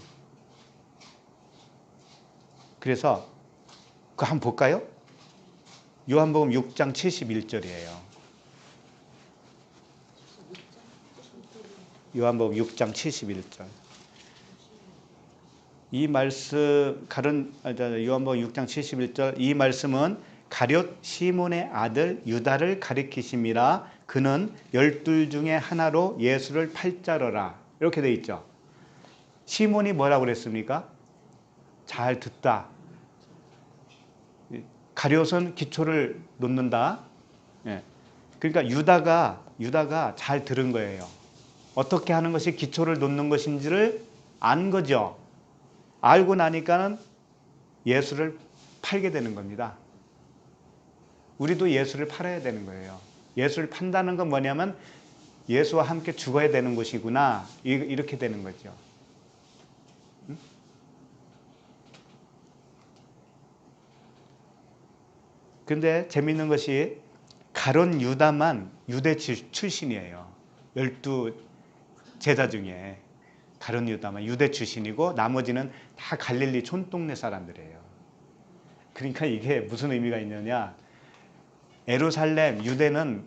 그래서 그거 한번 볼까요? 요한복음 6장 71절이에요. 요한복음 6장 71절. 이 말씀 요한복음 6장 71절 이 말씀은 가룟 시몬의 아들 유다를 가리키심이라. 그는 12 중에 하나로 예수를 팔자러라. 이렇게 돼 있죠. 시몬이 뭐라고 그랬습니까? 잘 듣다. 가룟은 기초를 놓는다. 예. 그러니까 유다가 잘 들은 거예요. 어떻게 하는 것이 기초를 놓는 것인지를 안 거죠. 알고 나니까는 예수를 팔게 되는 겁니다. 우리도 예수를 팔아야 되는 거예요. 예수를 판다는 건 뭐냐면 예수와 함께 죽어야 되는 것이구나. 이렇게 되는 거죠. 응? 근데 재밌는 것이 가룟 유다만 유대 출신이에요. 12 제자 중에 가룟 유다만 유대 출신이고 나머지는 다 갈릴리 촌동네 사람들이에요. 그러니까 이게 무슨 의미가 있느냐? 예루살렘 유대는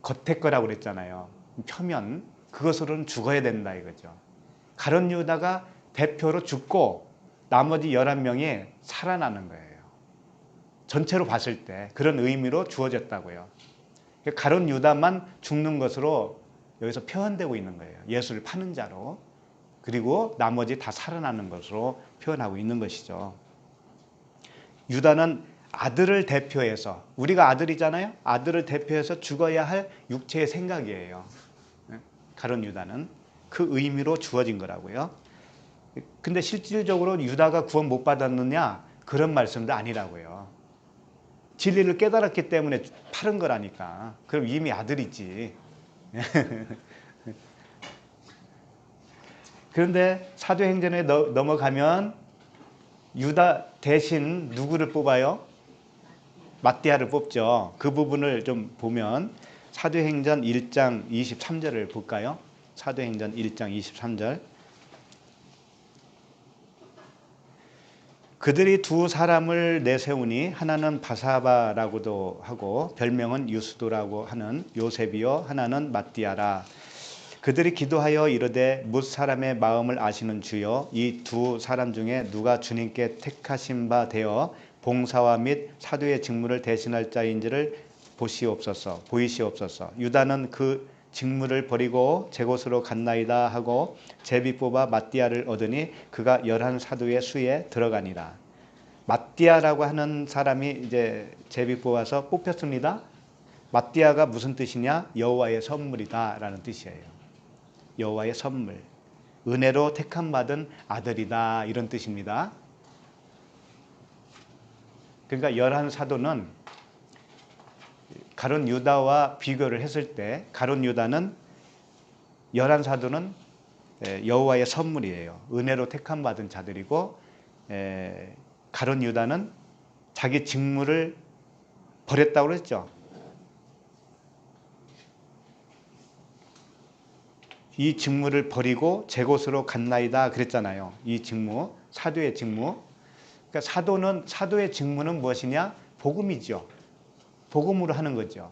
겉에 거라고 그랬잖아요. 표면 그것으로는 죽어야 된다 이거죠. 가룟 유다가 대표로 죽고 나머지 11명이 살아나는 거예요. 전체로 봤을 때 그런 의미로 주어졌다고요. 가룟 유다만 죽는 것으로 여기서 표현되고 있는 거예요. 예수를 파는 자로. 그리고 나머지 다 살아나는 것으로 표현하고 있는 것이죠. 유다는 아들을 대표해서, 우리가 아들이잖아요. 아들을 대표해서 죽어야 할 육체의 생각이에요. 가룟 유다는 그 의미로 주어진 거라고요. 근데 실질적으로 유다가 구원 못 받았느냐? 그런 말씀도 아니라고요. 진리를 깨달았기 때문에 파는 거라니까. 그럼 이미 아들이지. 그런데 사도행전에 넘어가면 유다 대신 누구를 뽑아요? 마띠아를 뽑죠. 그 부분을 좀 보면 사도행전 1장 23절을 볼까요? 사도행전 1장 23절. 그들이 두 사람을 내세우니 하나는 바사바라고도 하고 별명은 유스도라고 하는 요셉이요 하나는 마띠아라. 그들이 기도하여 이르되 뭇 사람의 마음을 아시는 주여 이 두 사람 중에 누가 주님께 택하신 바 되어 봉사와 및 사도의 직무를 대신할 자인지를 보이시옵소서. 유다는 그 직무를 버리고 제 곳으로 갔나이다 하고 제비 뽑아 마띠아를 얻으니 그가 11 사도의 수에 들어가니라. 마띠아라고 하는 사람이 이제 제비 뽑아서 뽑혔습니다. 마띠아가 무슨 뜻이냐? 여호와의 선물이다라는 뜻이에요. 여호와의 선물, 은혜로 택함 받은 아들이다 이런 뜻입니다. 그러니까 11 사도는 가룟 유다와 비교를 했을 때 가룟 유다는 11 사도는 여호와의 선물이에요. 은혜로 택함 받은 자들이고 가룟 유다는 자기 직무를 버렸다고 그랬죠. 이 직무를 버리고 제 곳으로 갔나이다 그랬잖아요. 이 직무, 사도의 직무. 그러니까 사도의 직무는 무엇이냐? 복음이죠. 복음으로 하는 거죠.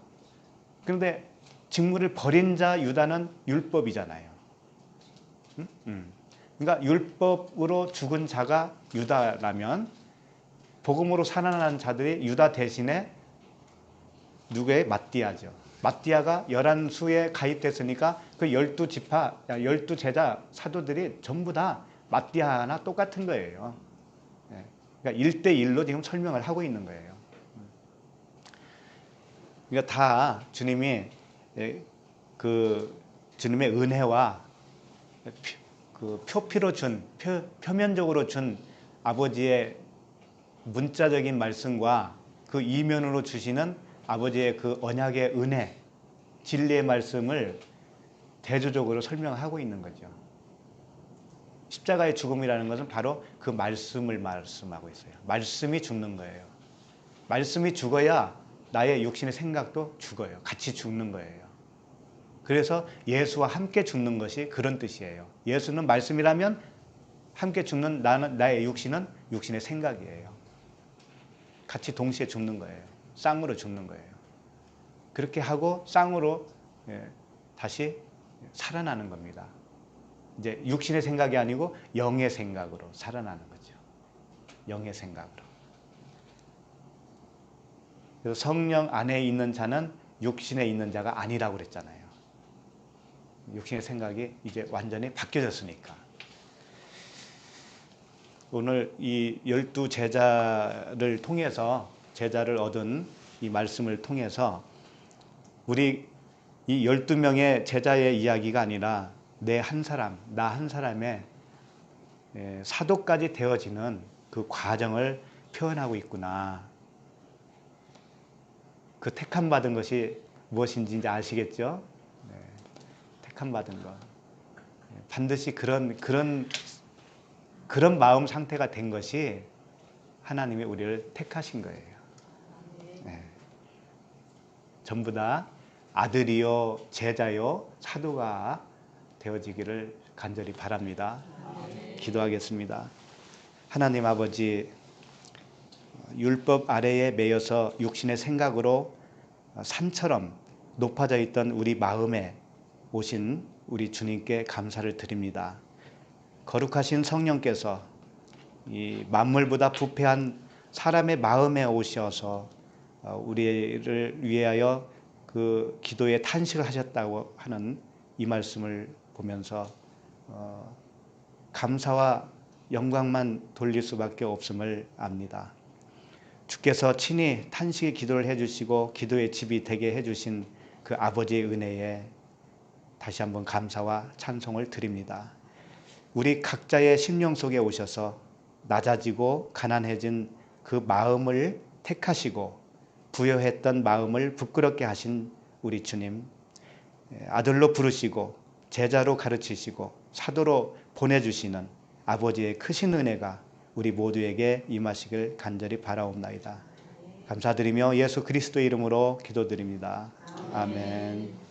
그런데 직무를 버린 자 유다는 율법이잖아요. 그러니까 율법으로 죽은 자가 유다라면 복음으로 살아난 자들이 유다 대신에 누구의? 마띠아죠. 마띠아가 11수에 가입됐으니까 그 12지파, 12제자 사도들이 전부 다 마띠아나 똑같은 거예요. 그러니까 1대1로 지금 설명을 하고 있는 거예요. 그러니까 다 주님이 그 주님의 은혜와 그 표피로 준, 표면적으로 준 아버지의 문자적인 말씀과 그 이면으로 주시는 아버지의 그 언약의 은혜, 진리의 말씀을 대조적으로 설명하고 있는 거죠. 십자가의 죽음이라는 것은 바로 그 말씀을 말씀하고 있어요. 말씀이 죽는 거예요. 말씀이 죽어야 나의 육신의 생각도 죽어요. 같이 죽는 거예요. 그래서 예수와 함께 죽는 것이 그런 뜻이에요. 예수는 말씀이라면 함께 죽는 나의 육신은 육신의 생각이에요. 같이 동시에 죽는 거예요. 쌍으로 죽는 거예요. 그렇게 하고 쌍으로 다시 살아나는 겁니다. 이제 육신의 생각이 아니고 영의 생각으로 살아나는 거죠. 영의 생각으로. 그래서 성령 안에 있는 자는 육신에 있는 자가 아니라고 그랬잖아요. 육신의 생각이 이제 완전히 바뀌어졌으니까. 오늘 이 12제자를 통해서 제자를 얻은 이 말씀을 통해서 우리 이 12명의 제자의 이야기가 아니라 내 한 사람, 나 한 사람의 사도까지 되어지는 그 과정을 표현하고 있구나. 그 택함 받은 것이 무엇인지 이제 아시겠죠? 택함 받은 것. 반드시 그런 마음 상태가 된 것이 하나님이 우리를 택하신 거예요. 전부 다 아들이요, 제자요, 사도가 되어지기를 간절히 바랍니다. 기도하겠습니다. 하나님 아버지, 율법 아래에 매여서 육신의 생각으로 산처럼 높아져 있던 우리 마음에 오신 우리 주님께 감사를 드립니다. 거룩하신 성령께서 이 만물보다 부패한 사람의 마음에 오셔서 우리를 위하여 그 기도에 탄식을 하셨다고 하는 이 말씀을 보면서 감사와 영광만 돌릴 수밖에 없음을 압니다. 주께서 친히 탄식의 기도를 해주시고 기도의 집이 되게 해주신 그 아버지의 은혜에 다시 한번 감사와 찬송을 드립니다. 우리 각자의 심령 속에 오셔서 낮아지고 가난해진 그 마음을 택하시고 부여했던 마음을 부끄럽게 하신 우리 주님, 아들로 부르시고 제자로 가르치시고 사도로 보내주시는 아버지의 크신 은혜가 우리 모두에게 임하시길 간절히 바라옵나이다. 감사드리며 예수 그리스도의 이름으로 기도드립니다. 아멘.